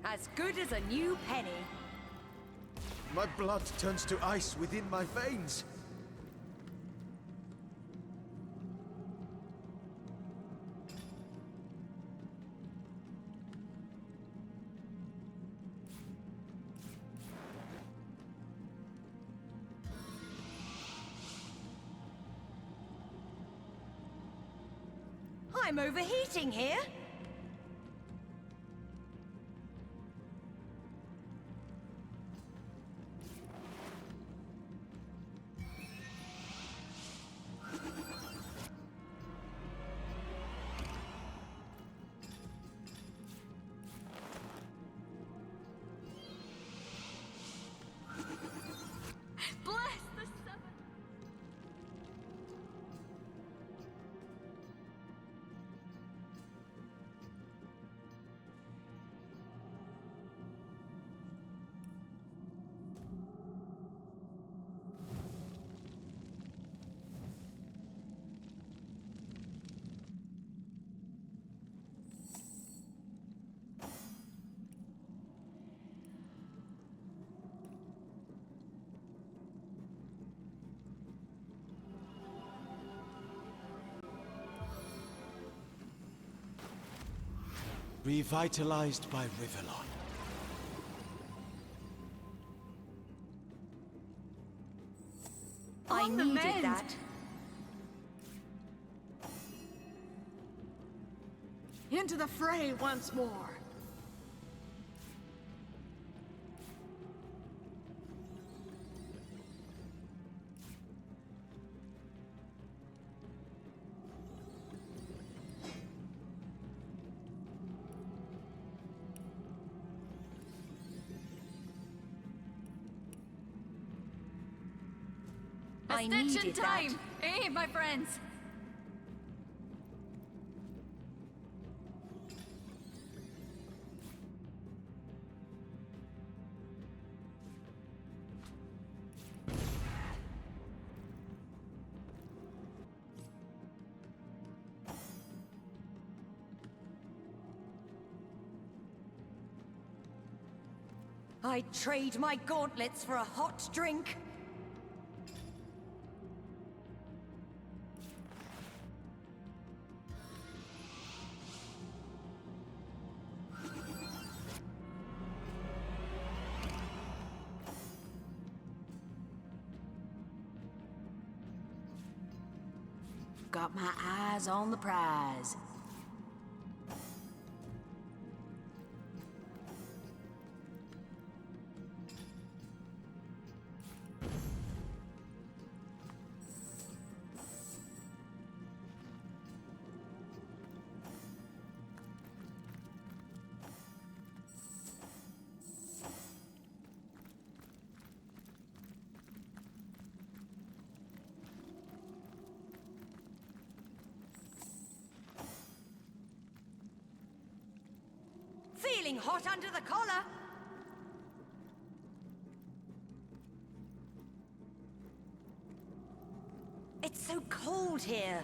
Speaker 9: As good as a new penny.
Speaker 1: My blood turns to ice within my veins.
Speaker 9: I'm overheating here.
Speaker 15: Bless the seven.
Speaker 1: Revitalized by Rivellon.
Speaker 9: I needed that.
Speaker 15: Into the fray once more.
Speaker 9: I
Speaker 15: Ascension
Speaker 9: needed
Speaker 15: time!
Speaker 9: that.
Speaker 15: Eh, my friends?
Speaker 9: I'd trade my gauntlets for a hot drink.
Speaker 15: Got my eyes on the prize.
Speaker 9: Feeling hot under the collar. It's so cold here.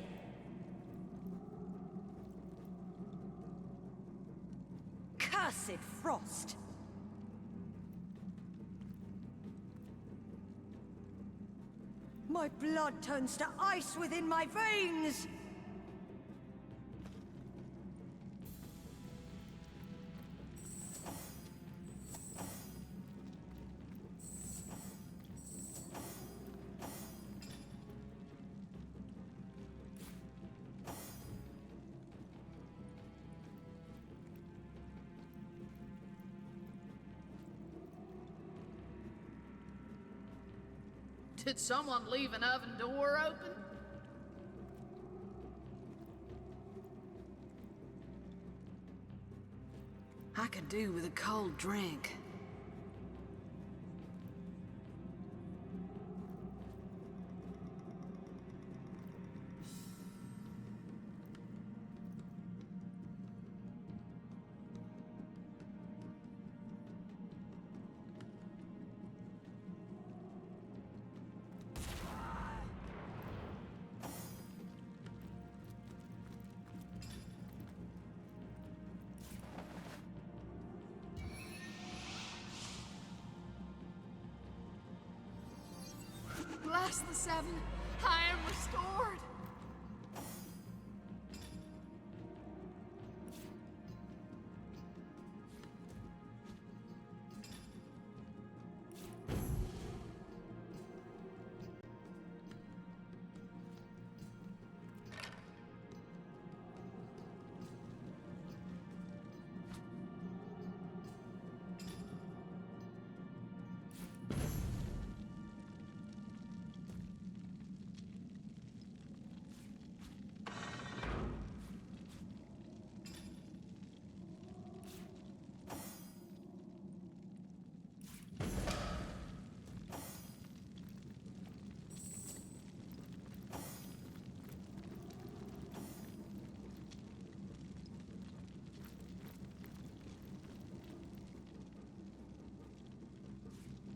Speaker 9: Cursed frost. My blood turns to ice within my veins.
Speaker 15: Did someone leave an oven door open? I could do with a cold drink. Bless the seven, I am restored.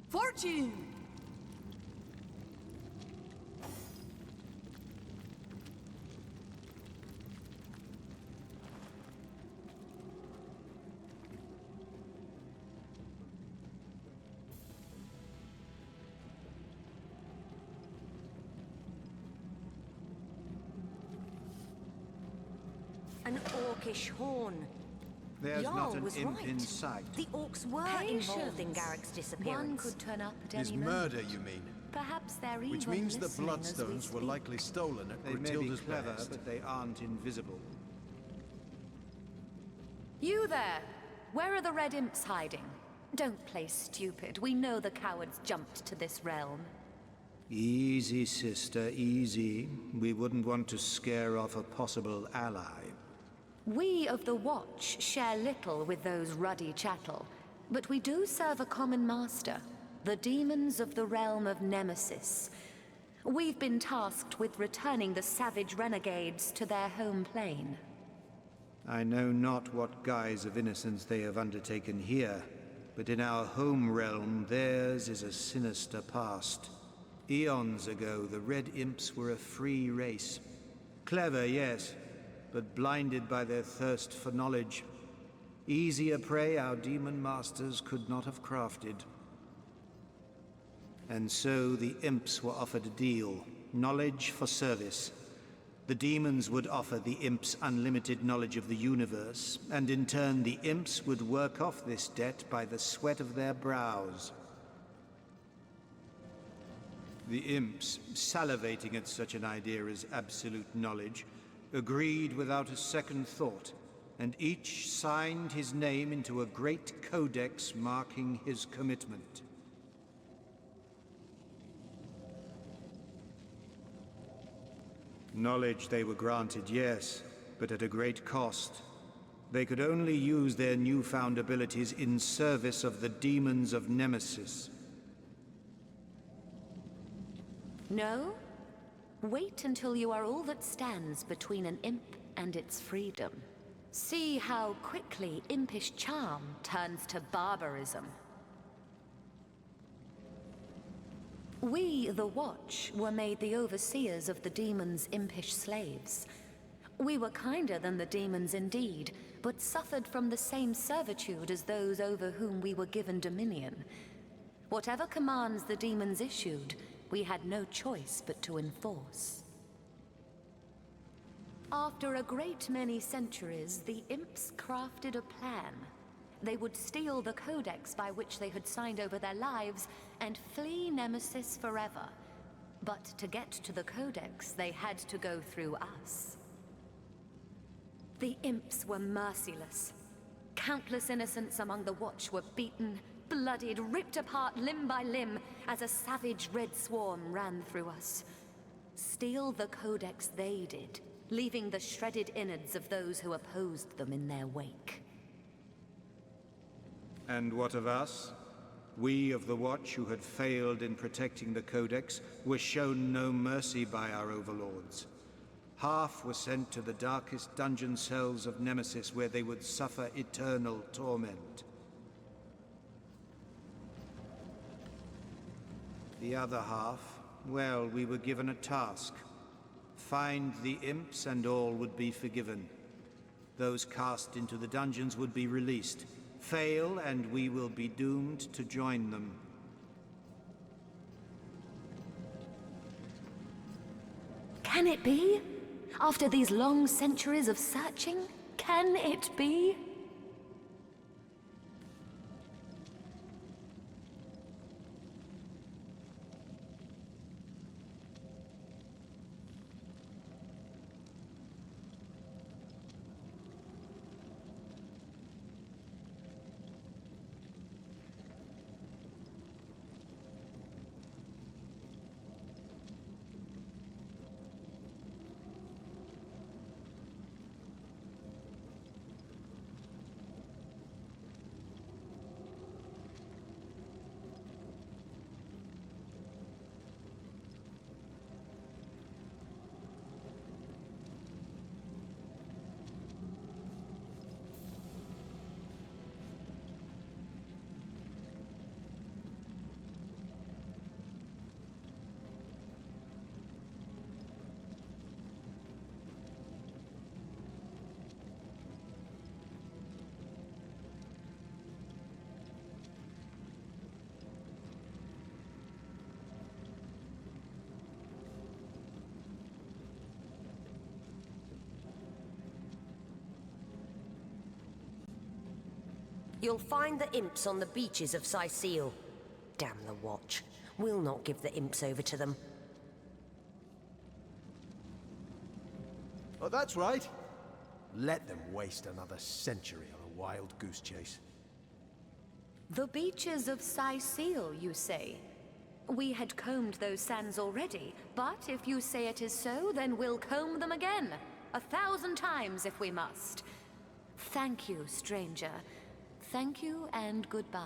Speaker 15: Fortune!
Speaker 9: An orcish horn.
Speaker 8: There's
Speaker 9: Jarl
Speaker 8: not an
Speaker 9: was
Speaker 8: imp
Speaker 9: right.
Speaker 8: in sight.
Speaker 9: The orcs were involved in Garrick's disappearance.
Speaker 7: One could turn up at
Speaker 1: His
Speaker 7: any moment.
Speaker 1: murder, you mean?
Speaker 7: Perhaps they're even
Speaker 1: Which means the
Speaker 7: listening as we
Speaker 1: bloodstones were
Speaker 7: speak.
Speaker 1: likely stolen at
Speaker 8: They may be
Speaker 1: Grutilda's
Speaker 8: clever,
Speaker 1: behest.
Speaker 8: but they aren't invisible.
Speaker 7: You there! Where are the red imps hiding? Don't play stupid. We know the cowards jumped to this realm.
Speaker 8: Easy, sister, easy. We wouldn't want to scare off a possible ally.
Speaker 7: We of the Watch share little with those ruddy chattel, but we do serve a common master, the demons of the realm of Nemesis. We've been tasked with returning the savage renegades to their home plane.
Speaker 8: I know not what guise of innocence they have undertaken here, but in our home realm theirs is a sinister past. Eons ago, the Red Imps were a free race. Clever, yes, but blinded by their thirst for knowledge. Easier prey our demon masters could not have crafted. And so the Imps were offered a deal, knowledge for service. The demons would offer the Imps unlimited knowledge of the universe, and in turn the Imps would work off this debt by the sweat of their brows. The Imps, salivating at such an idea as absolute knowledge, agreed without a second thought, and each signed his name into a great codex marking his commitment. Knowledge they were granted, yes, but at a great cost. They could only use their newfound abilities in service of the demons of Nemesis.
Speaker 7: No? Wait until you are all that stands between an imp and its freedom. See how quickly impish charm turns to barbarism. We, the Watch, were made the overseers of the demons' impish slaves. We were kinder than the demons indeed, but suffered from the same servitude as those over whom we were given dominion. Whatever commands the demons issued, we had no choice but to enforce. After a great many centuries, the imps crafted a plan. They would steal the codex by which they had signed over their lives and flee Nemesis forever. But to get to the codex, they had to go through us. The imps were merciless. Countless innocents among the Watch were beaten, bloodied, ripped apart limb by limb as a savage red swarm ran through us. Steal the codex they did, leaving the shredded innards of those who opposed them in their wake.
Speaker 8: And what of us? We of the Watch who had failed in protecting the Codex were shown no mercy by our overlords. Half were sent to the darkest dungeon cells of Nemesis where they would suffer eternal torment. The other half, well, we were given a task. Find the imps and all would be forgiven. Those cast into the dungeons would be released. Fail, and we will be doomed to join them.
Speaker 7: Can it be? After these long centuries of searching, can it be?
Speaker 9: You'll find the imps on the beaches of Sicile. Damn the watch. We'll not give the imps over to them.
Speaker 1: Oh, that's right. Let them waste another century on a wild goose chase.
Speaker 7: The beaches of Sicile, you say? We had combed those sands already, but if you say it is so, then we'll comb them again. 1,000 times if we must. Thank you, stranger. Thank you and goodbye.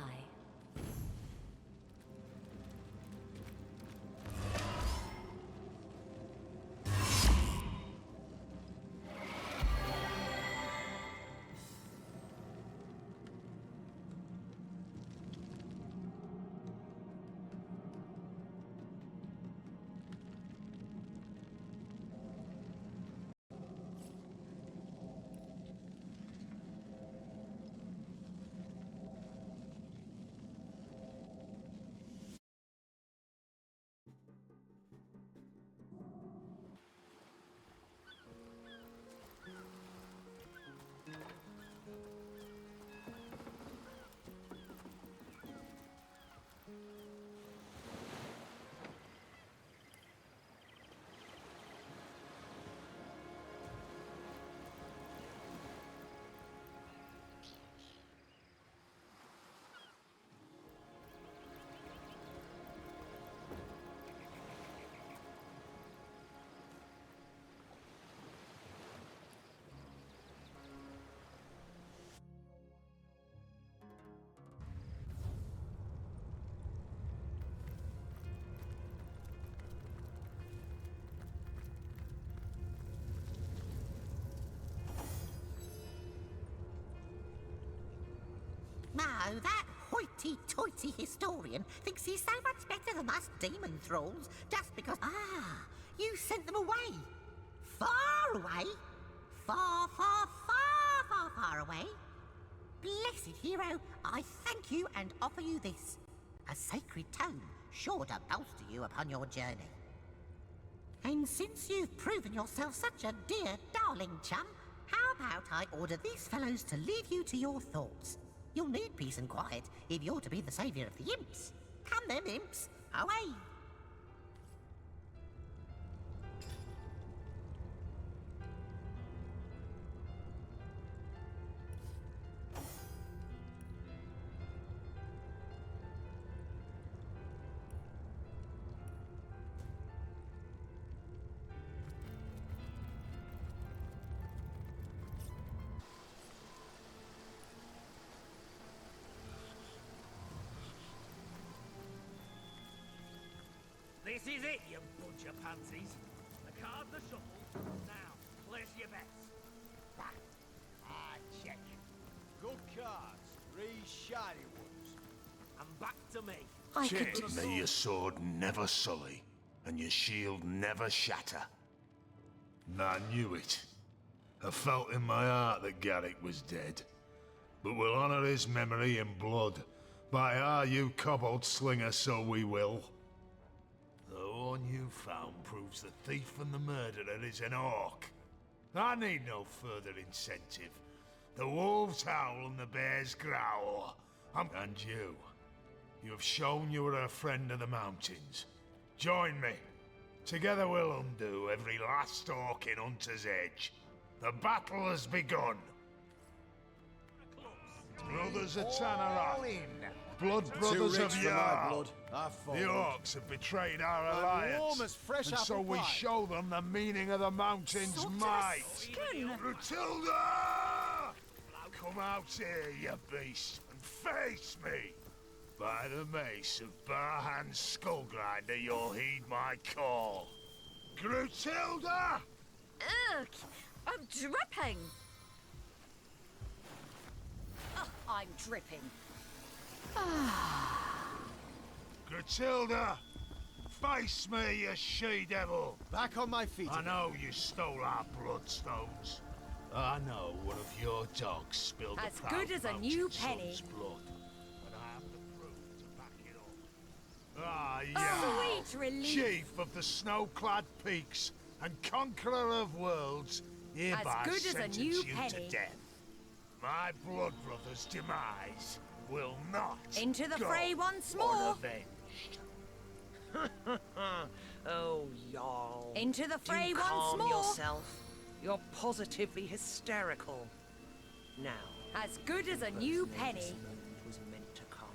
Speaker 11: No, that hoity-toity historian thinks he's so much better than us demon thralls just because... Ah, you sent them away. Far away. Far, far, far, far, far away. Blessed hero, I thank you and offer you this. A sacred tome, sure to bolster you upon your journey. And since you've proven yourself such a dear, darling chum, how about I order these fellows to leave you to your thoughts? You'll need peace and quiet if you're to be the saviour of the imps. Come then, imps, away!
Speaker 3: This is it, you bunch of pansies. The cards are shuffled. Now, place your bets.
Speaker 2: Check.
Speaker 1: Good cards. 3 shiny ones.
Speaker 3: And back to me.
Speaker 18: May your sword never sully, and your shield never shatter. I knew it. I felt in my heart that Garrick was dead. But we'll honour his memory in blood. By our you kobold slinger, so we will. The one you found proves the thief and the murderer is an orc. I need no further incentive. The wolves howl and the bears growl. And you. You have shown you are a friend of the mountains. Join me. Together we'll undo every last orc in Hunter's Edge. The battle has begun. Brothers of Tanarach. Blood brothers of Yar. The orcs have betrayed our alliance, and so we show them the meaning of the mountain's might. Grutilda! Come out here, you beast, and face me. By the mace of Barhan's Skullgrinder, you'll heed my call. Grutilda!
Speaker 21: Ugh! I'm dripping! Ugh, I'm dripping.
Speaker 18: Grutilda! Face me, you she-devil!
Speaker 1: Back on my feet.
Speaker 18: I know you stole our bloodstones. I know one of your dogs spilled
Speaker 21: as
Speaker 18: the proud
Speaker 21: good as a new
Speaker 18: mountain
Speaker 21: penny.
Speaker 18: son's blood. And I have the proof to back it up. Ah, yeah!
Speaker 21: Sweet relief!
Speaker 18: Chief of the snow-clad peaks and conqueror of worlds, hereby
Speaker 21: as good as a
Speaker 18: sentence
Speaker 21: new
Speaker 18: you
Speaker 21: penny.
Speaker 18: to death.
Speaker 10: My blood brother's demise will not
Speaker 21: Into the
Speaker 10: go
Speaker 21: fray once more.
Speaker 10: unavenged.
Speaker 17: Oh, Jarl.
Speaker 21: Into the fray
Speaker 17: Do
Speaker 21: once
Speaker 17: calm
Speaker 21: more.
Speaker 17: yourself. You're positively hysterical. Now,
Speaker 21: As good as a new penny.
Speaker 17: this moment was meant to come.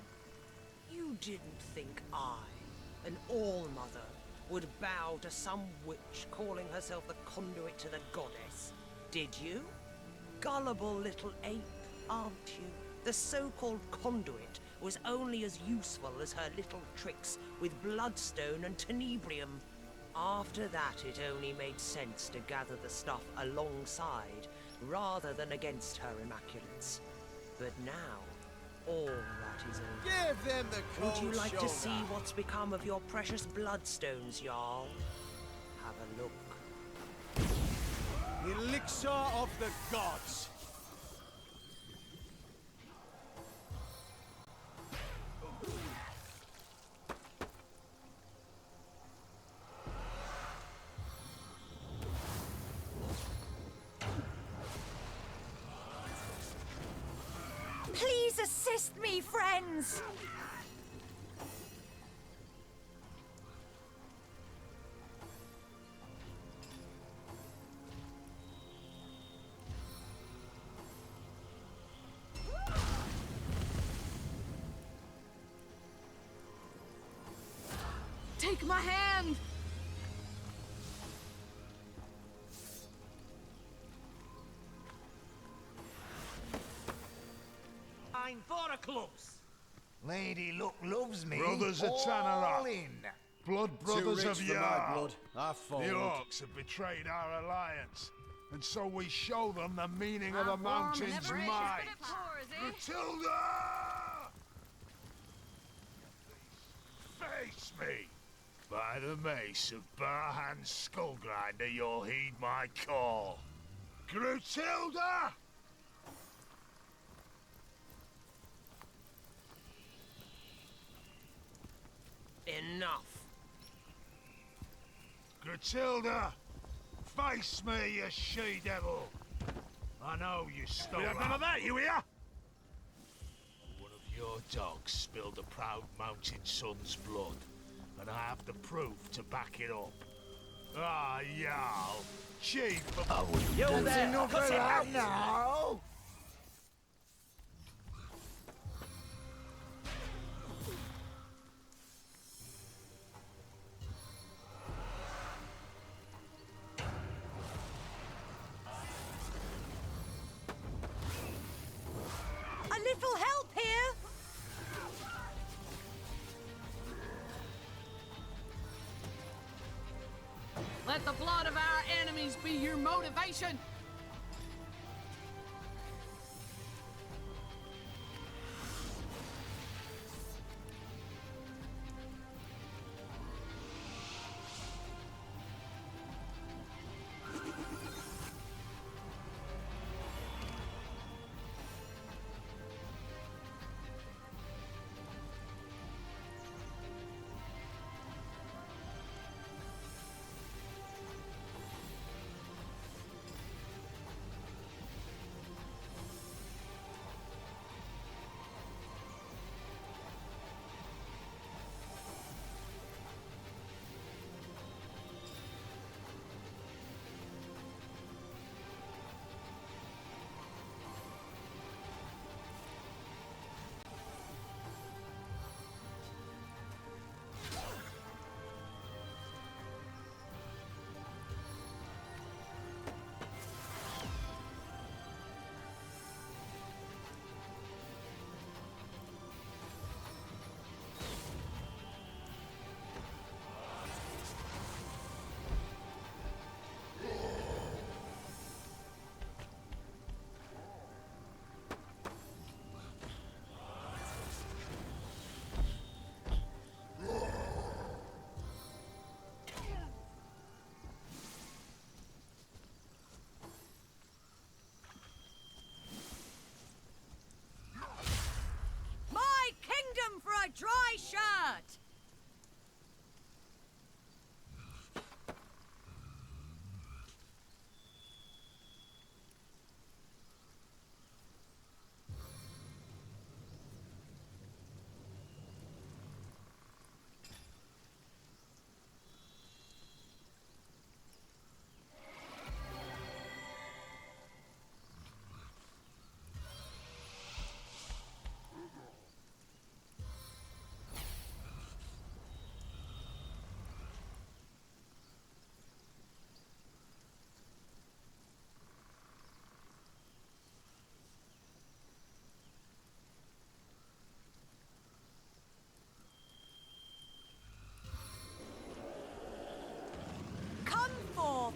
Speaker 17: You didn't think I, an all-mother, would bow to some witch calling herself the conduit to the goddess, did you? Gullible little ape, aren't you? The so-called conduit was only as useful as her little tricks with bloodstone and tenebrium. After that, it only made sense to gather the stuff alongside, rather than against her immaculates. But now, all that is over.
Speaker 1: Give them the
Speaker 17: Would
Speaker 1: cold
Speaker 17: you like to
Speaker 1: shoulder.
Speaker 17: see what's become of your precious bloodstones, Jarl? Have a look.
Speaker 1: Elixir of the gods.
Speaker 21: Please assist me, friends!
Speaker 15: Take my hand!
Speaker 3: Fine for a clubs.
Speaker 2: Lady Luck loves me.
Speaker 10: Brothers of
Speaker 2: All
Speaker 10: Tannerat.
Speaker 2: in.
Speaker 10: Blood brothers
Speaker 1: Too
Speaker 10: of
Speaker 1: rich for my
Speaker 10: Jarl.
Speaker 1: blood. I
Speaker 10: The
Speaker 1: followed.
Speaker 10: orcs have betrayed our alliance, and so we show them the meaning of the
Speaker 21: I'm warm and
Speaker 10: mountain's
Speaker 21: every
Speaker 10: might.
Speaker 21: bit of pours, eh?
Speaker 10: Grutilda! Face me! By the mace of Barhan Skullgrinder, you'll heed my call. Grutilda!
Speaker 17: Enough.
Speaker 10: Grutilda! Face me, you she-devil! I know you stole
Speaker 5: We have none of that, you hear?
Speaker 10: One of your dogs spilled the proud mountain son's blood, and I have the proof to back it up. Ah, Jarl, chief of...
Speaker 2: That's enough of that now.
Speaker 21: A little help here!
Speaker 15: Let the blood of our enemies be your motivation.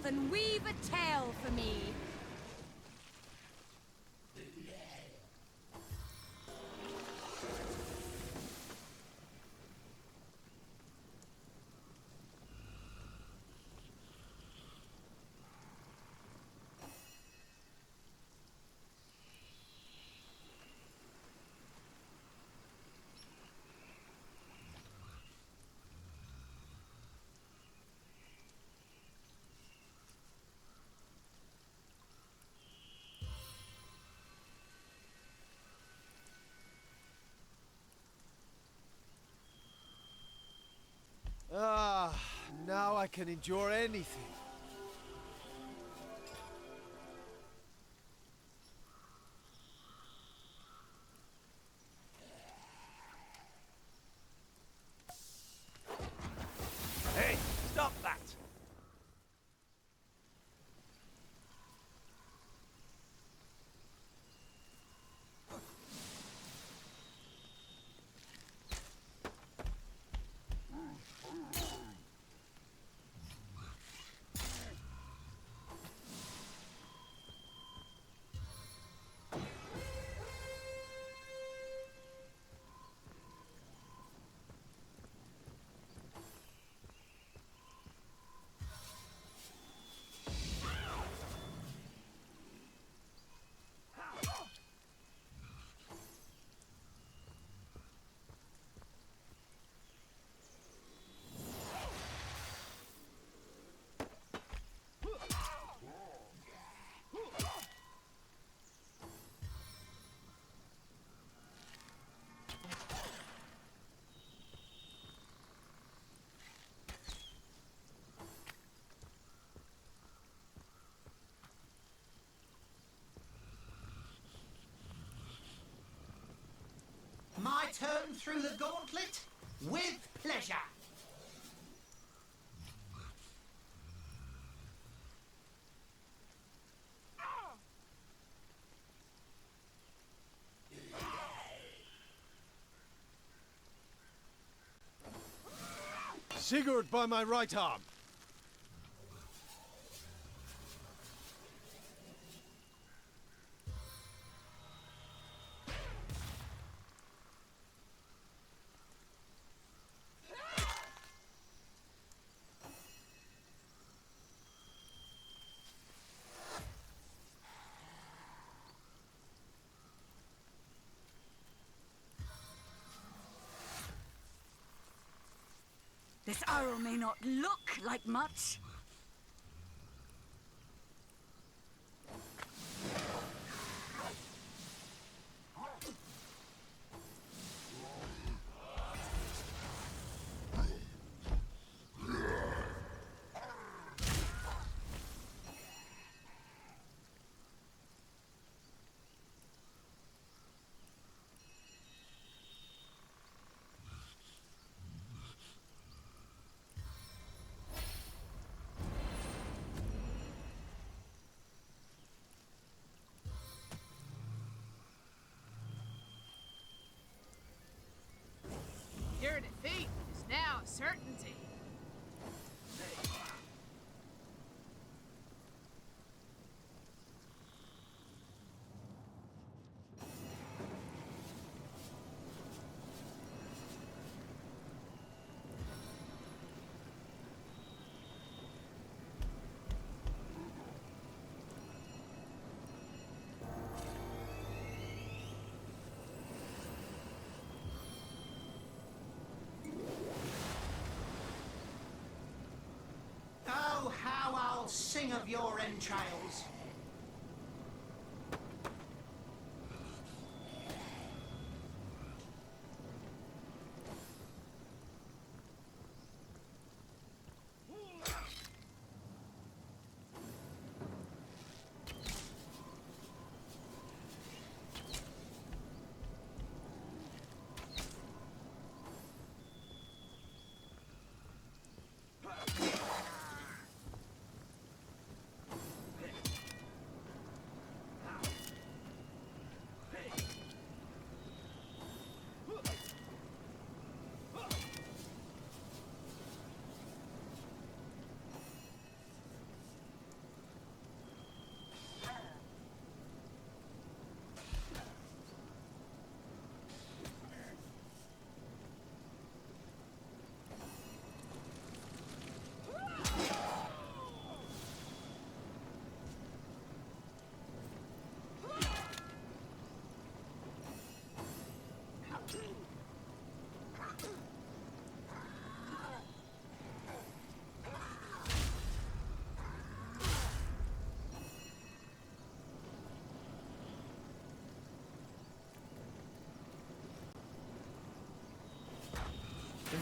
Speaker 21: forth and weave a tale for me.
Speaker 1: Ah, now I can endure anything.
Speaker 3: Hey, stop that!
Speaker 11: My turn through the gauntlet? With pleasure.
Speaker 1: Sigurd by my right arm.
Speaker 21: This arrow may not look like much.
Speaker 15: Your defeat is now a certainty.
Speaker 11: Oh, how I'll sing of your entrails.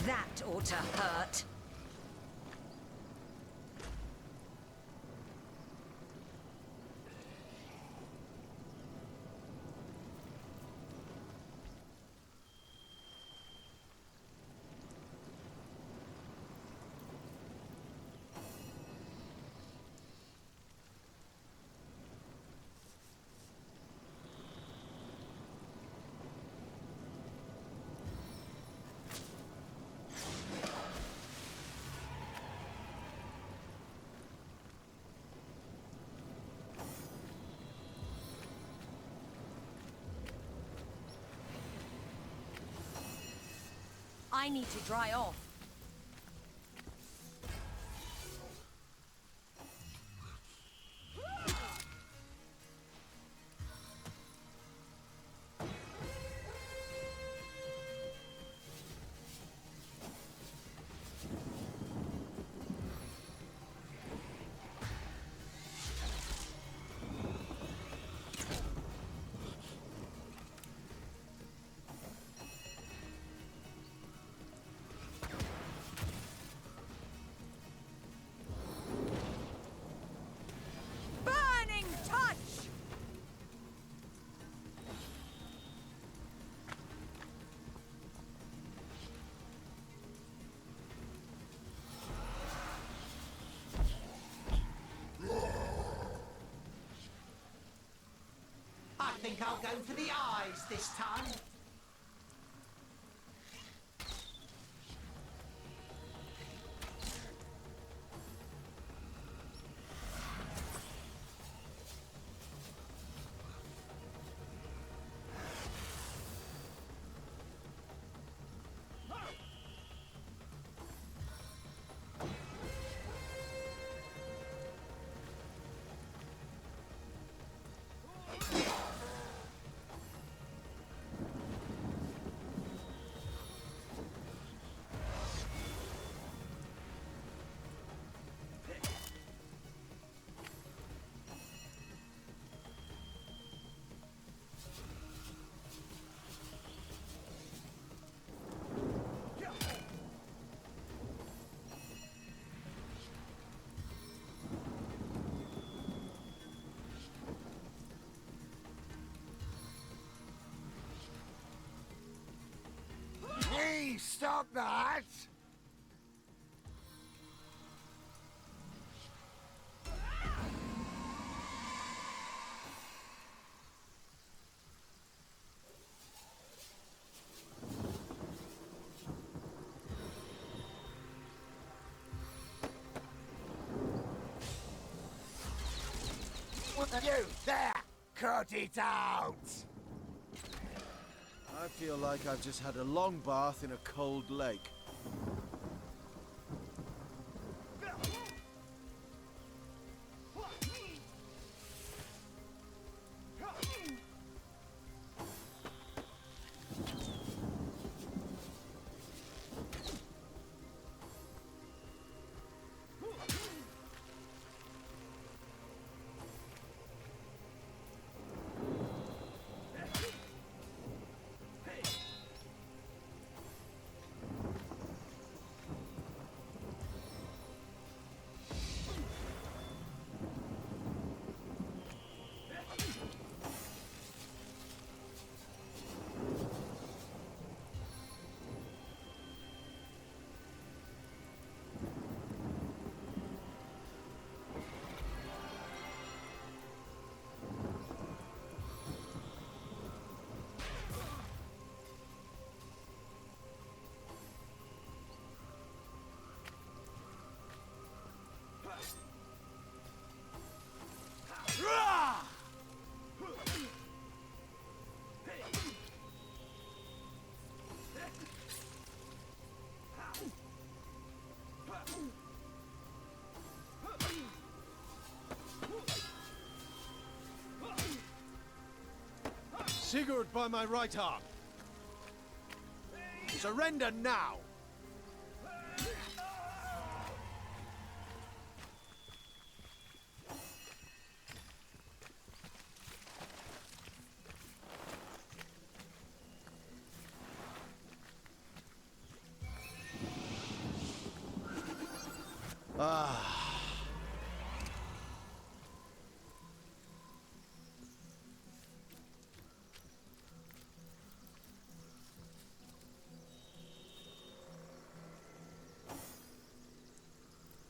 Speaker 21: That ought to hurt. I need to dry off.
Speaker 8: I think I'll go for the eyes this time.
Speaker 2: Please stop that! You there! Cut it out!
Speaker 1: I feel like I've just had a long bath in a cold lake. Sigurd by my right arm. Surrender now! Ah.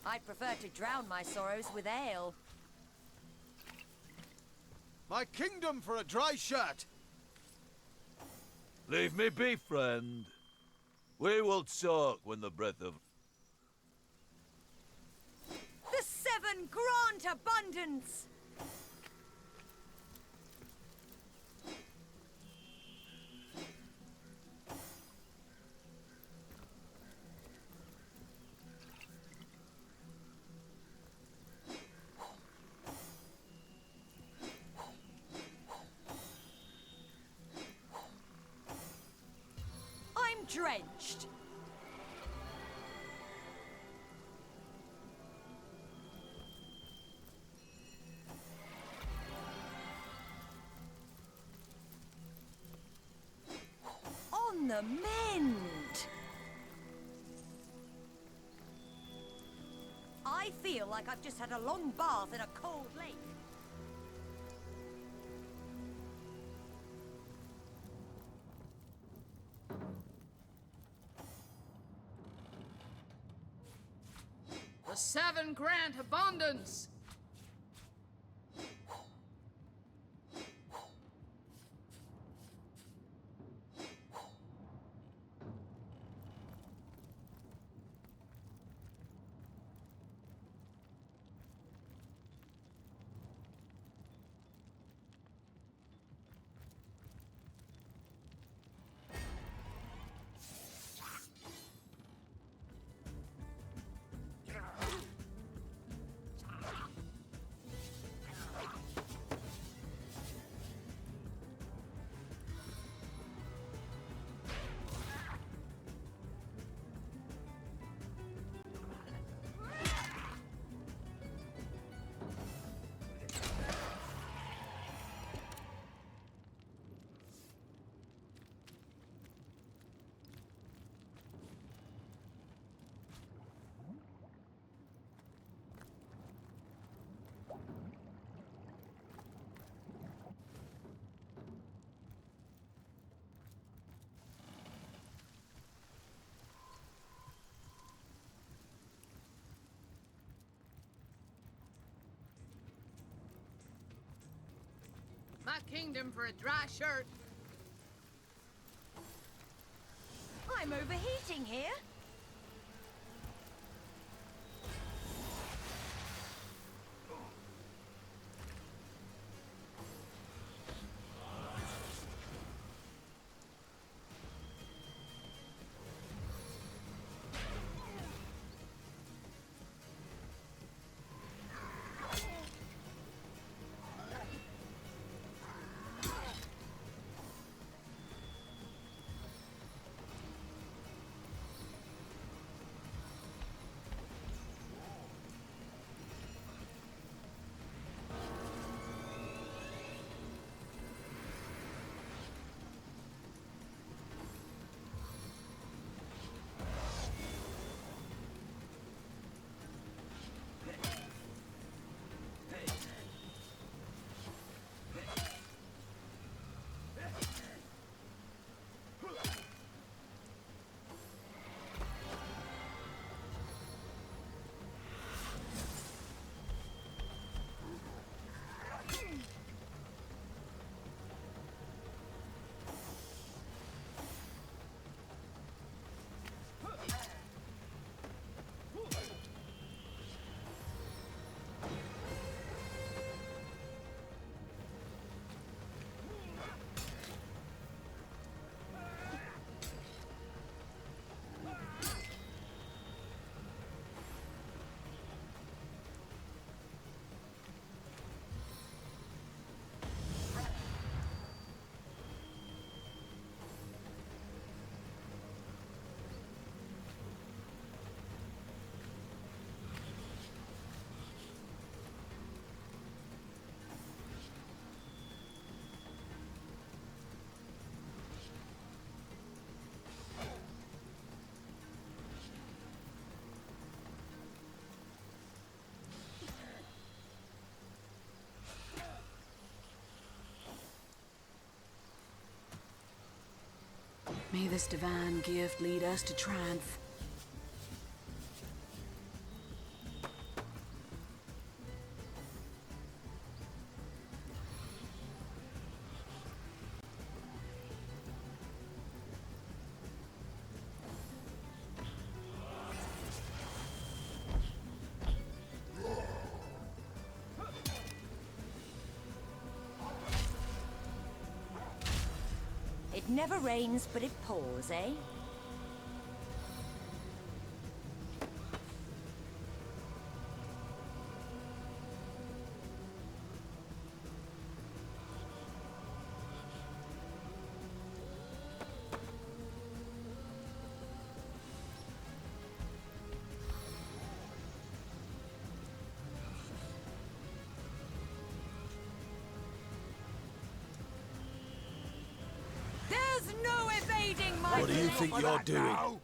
Speaker 21: I'd prefer to drown my sorrows with ale.
Speaker 1: My kingdom for a dry shirt!
Speaker 14: Leave me be, friend. We will talk when the breath of...
Speaker 21: The seven grant abundance! I'm drenched. On the mend. I feel like I've just had a long bath in a cold lake.
Speaker 15: The seven grant abundance! My kingdom for a dry shirt.
Speaker 21: I'm overheating here.
Speaker 15: May this divine gift lead us to triumph.
Speaker 21: It never rains, but it pours, eh? There's no evading my...
Speaker 14: What do you think you're doing?
Speaker 10: Now?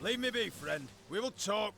Speaker 14: Leave me be, friend. We will talk.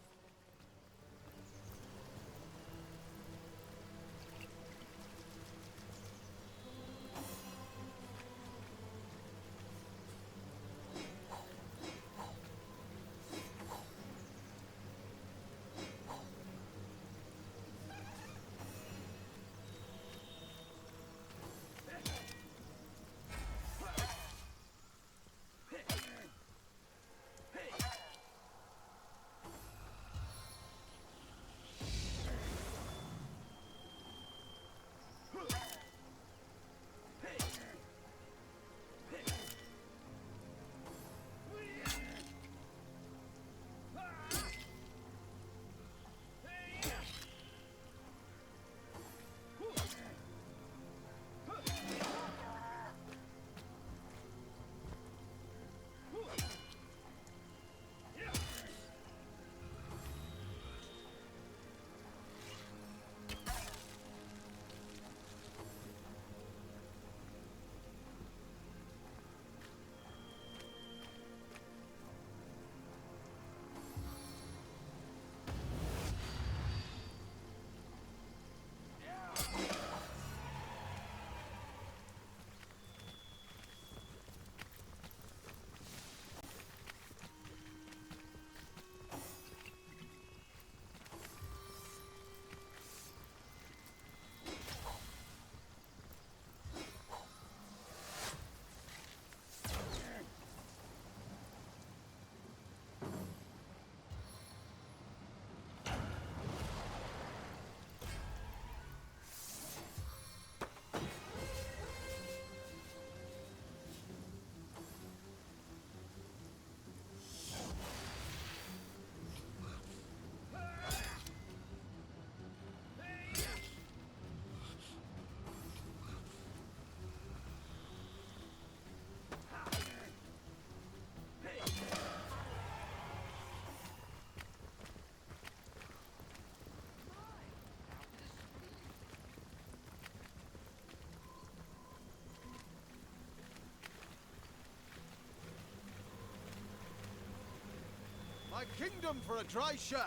Speaker 1: My kingdom for a dry shirt!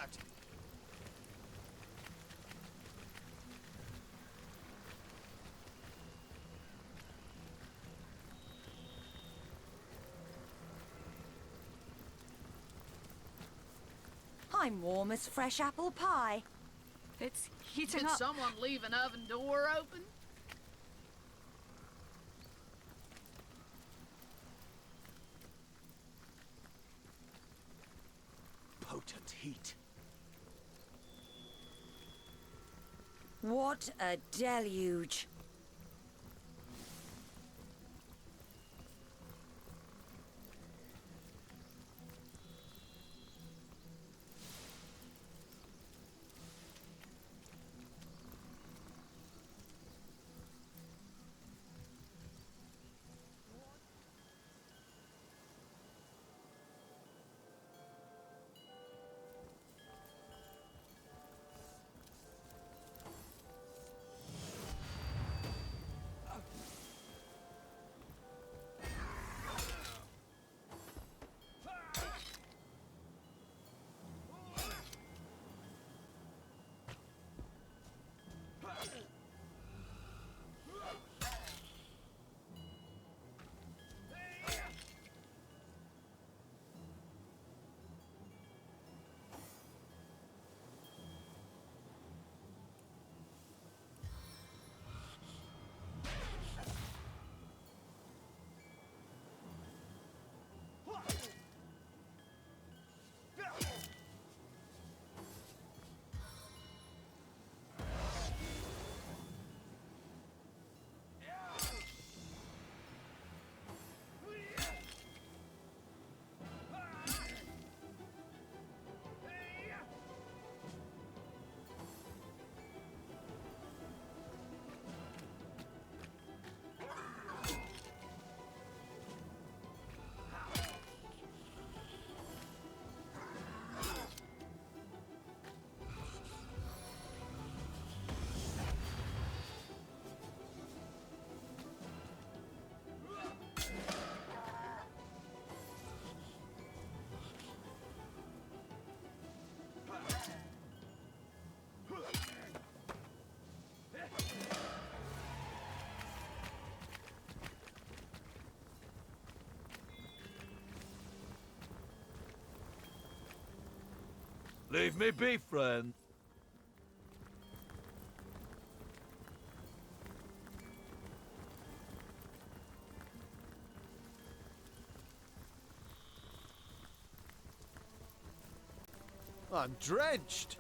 Speaker 21: I'm warm as fresh apple pie. It's heating
Speaker 15: Did
Speaker 21: up.
Speaker 15: someone leave an oven door open?
Speaker 1: Potent heat.
Speaker 21: What a deluge.
Speaker 14: Leave me be, friend.
Speaker 1: I'm drenched.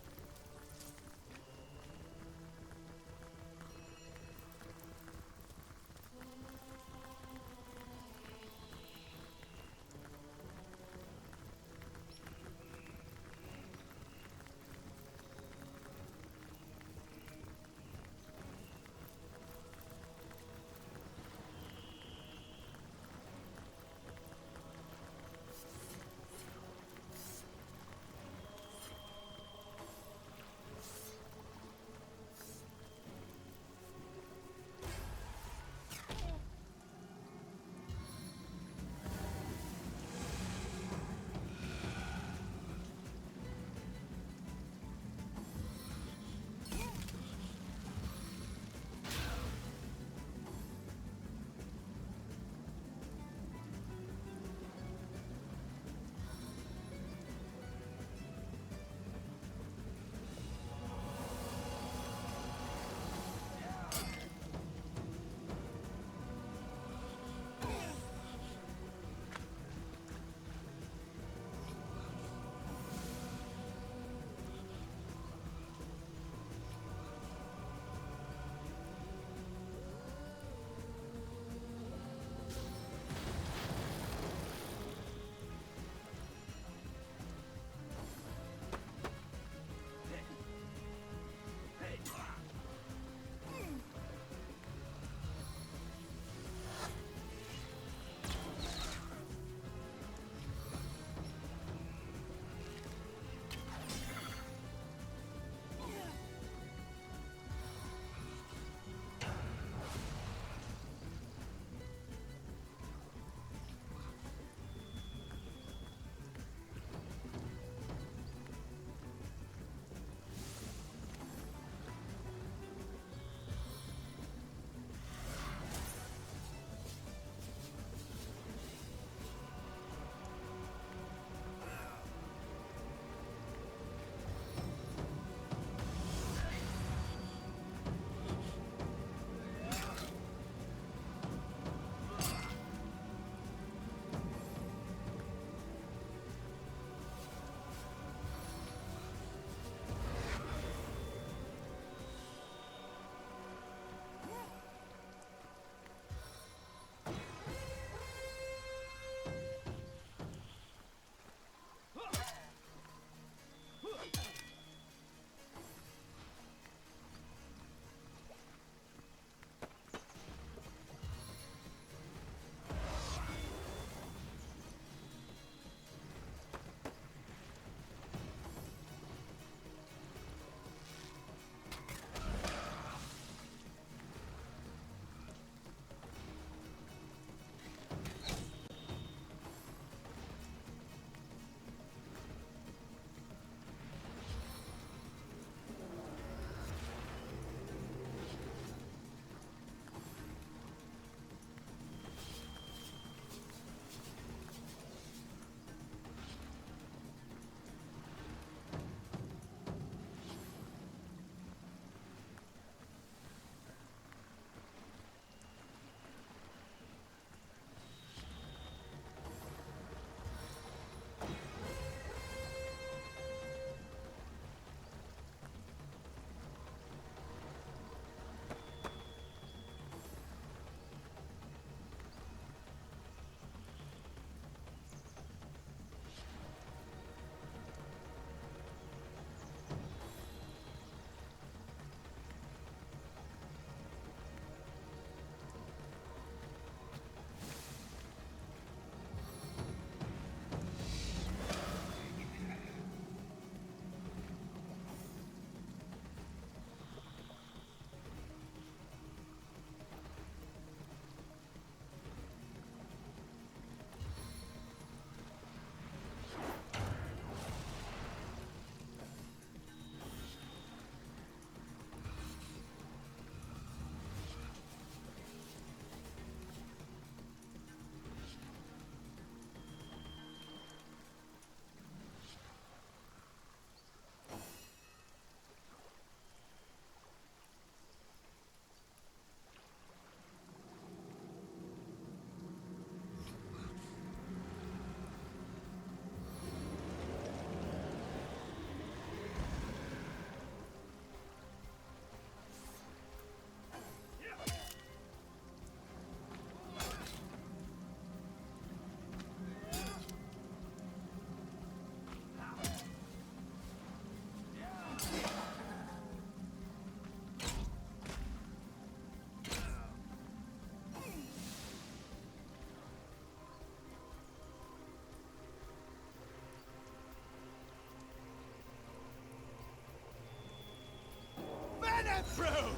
Speaker 6: Proof!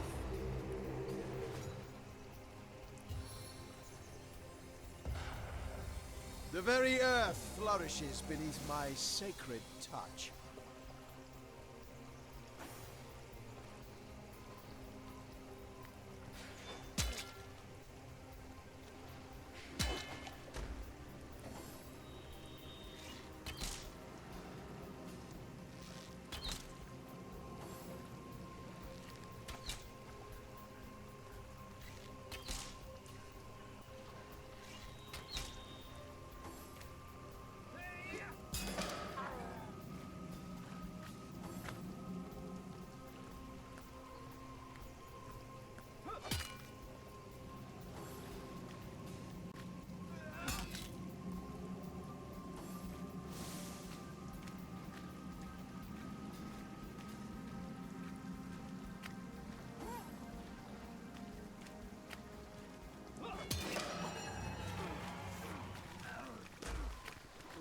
Speaker 1: The very earth flourishes beneath my sacred touch.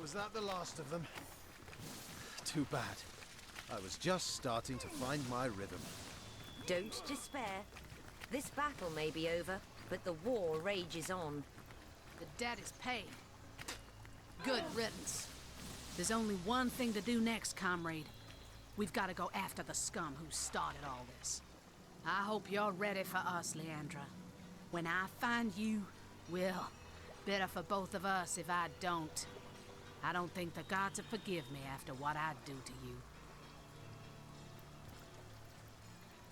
Speaker 1: Was that the last of them? Too bad. I was just starting to find my rhythm.
Speaker 21: Don't despair. This battle may be over, but the war rages on.
Speaker 15: The debt is paid. Good riddance. There's only one thing to do next, comrade. We've got to go after the scum who started all this. I hope you're ready for us, Leandra. When I find you, well, better for both of us if I don't. I don't think the gods will forgive me after what I do to you.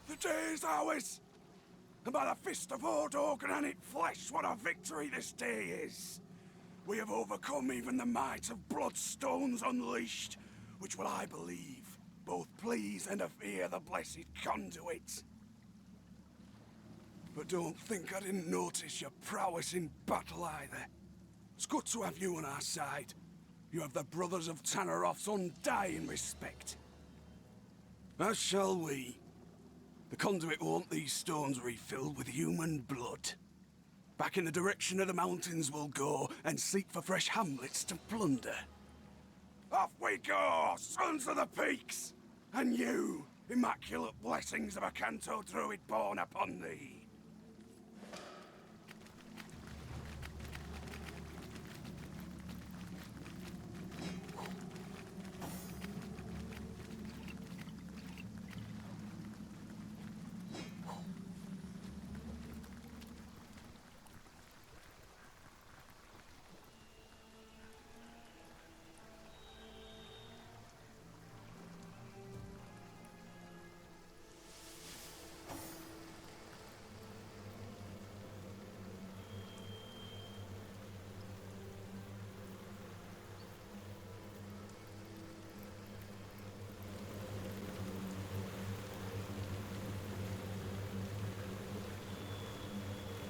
Speaker 5: The day is ours! And by the fist of Horde organic flesh, what a victory this day is! We have overcome even the might of Bloodstones Unleashed, which will, I believe, both please and fear the blessed conduit. But don't think I didn't notice your prowess in battle either. It's good to have you on our side. You have the Brothers of Tanneroth's undying respect. As shall we. The conduit won't these stones refilled with human blood. Back in the direction of the mountains we'll go and seek for fresh hamlets to plunder. Off we go, sons of the peaks! And you, immaculate blessings of a Canto Druid born upon thee.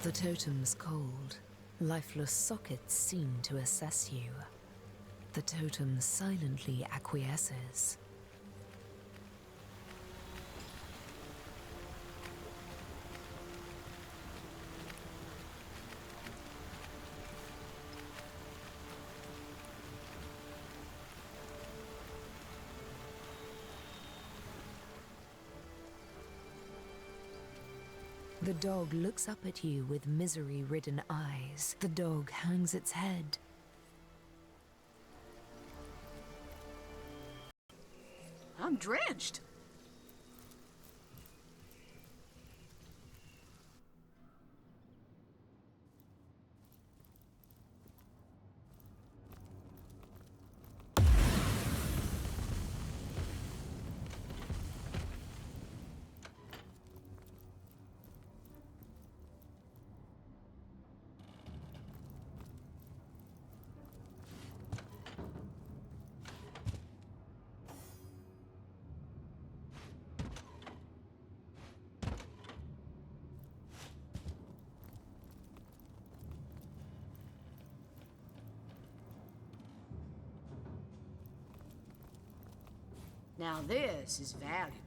Speaker 13: The totem's cold. Lifeless sockets seem to assess you. The totem silently acquiesces. The dog looks up at you with misery-ridden eyes. The dog hangs its head.
Speaker 15: I'm drenched. Now this is valuable.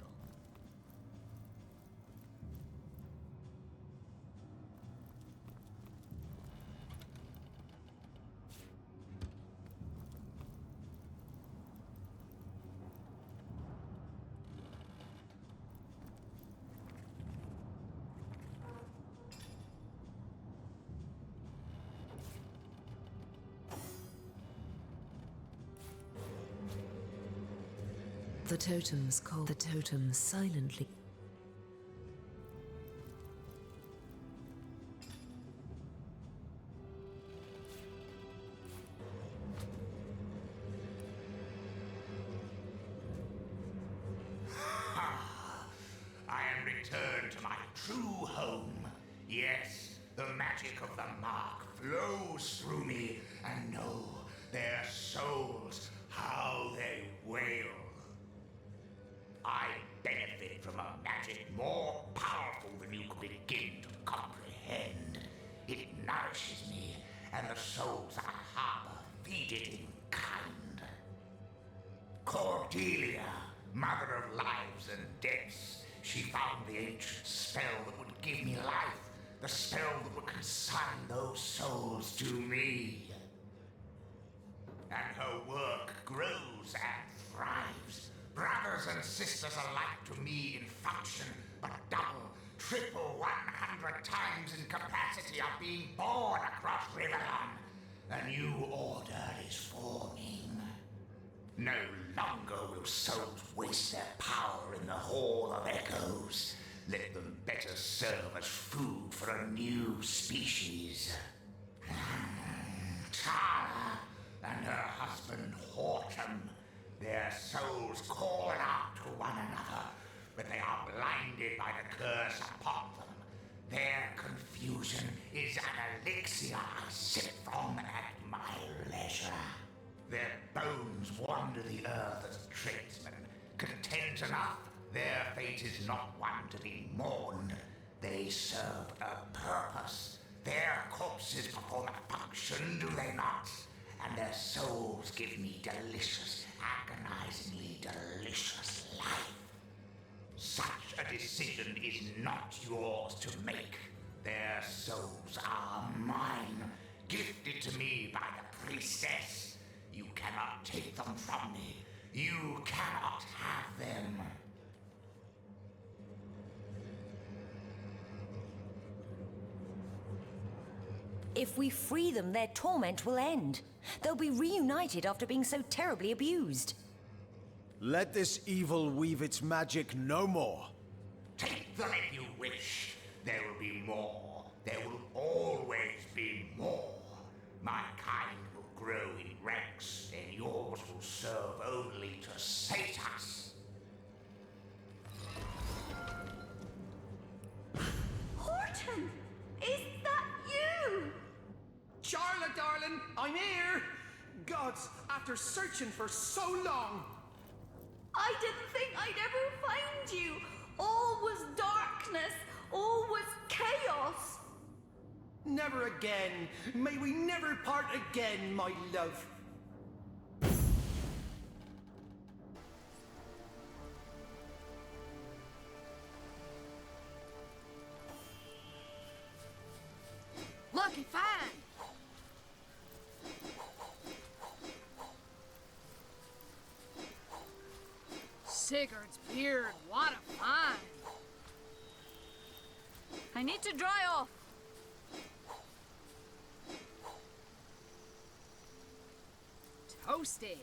Speaker 13: The totems call the totems silently.
Speaker 6: I am returned to my true home. Yes, the magic of the mark flows through me, and know their souls, how they wail. I benefit from a magic more powerful than you could begin to comprehend. It nourishes me, and the souls I harbor feed it in kind. Cordelia, mother of lives and deaths, she found the ancient spell that would give me life, the spell that would consign those souls to me. And her work grows and thrives. Brothers and sisters alike to me in function, but double, triple, 100 times in capacity are being born across Riverrun. A new order is forming. No longer will souls waste their power in the Hall of Echoes. Let them better serve as food for a new species. Tara and her husband Horton, their souls call out to one another, but they are blinded by the curse upon them. Their confusion is an elixir I sip from at my leisure. Their bones wander the earth as tradesmen, content enough. Their fate is not one to be mourned. They serve a purpose. Their corpses perform a function, do they not? And their souls give me delicious, agonizingly delicious life. Such a decision is not yours to make. Their souls are mine, gifted to me by the priestess. You cannot take them from me. You cannot have them.
Speaker 9: If we free them, their torment will end. They'll be reunited after being so terribly abused.
Speaker 1: Let this evil weave its magic no more.
Speaker 6: Take them if you wish. There will be more. There will always be more. My kind will grow in ranks, and yours will serve only to sate us.
Speaker 16: Horton! Is that you?
Speaker 22: Charlotte, darling, I'm here! Gods, after searching for so long!
Speaker 12: I didn't think I'd ever find you. All was darkness. All was chaos.
Speaker 22: Never again. May we never part again, my love.
Speaker 15: Lucky find! Sigurd's beard, what a find!
Speaker 12: I need to dry off.
Speaker 15: Toasty!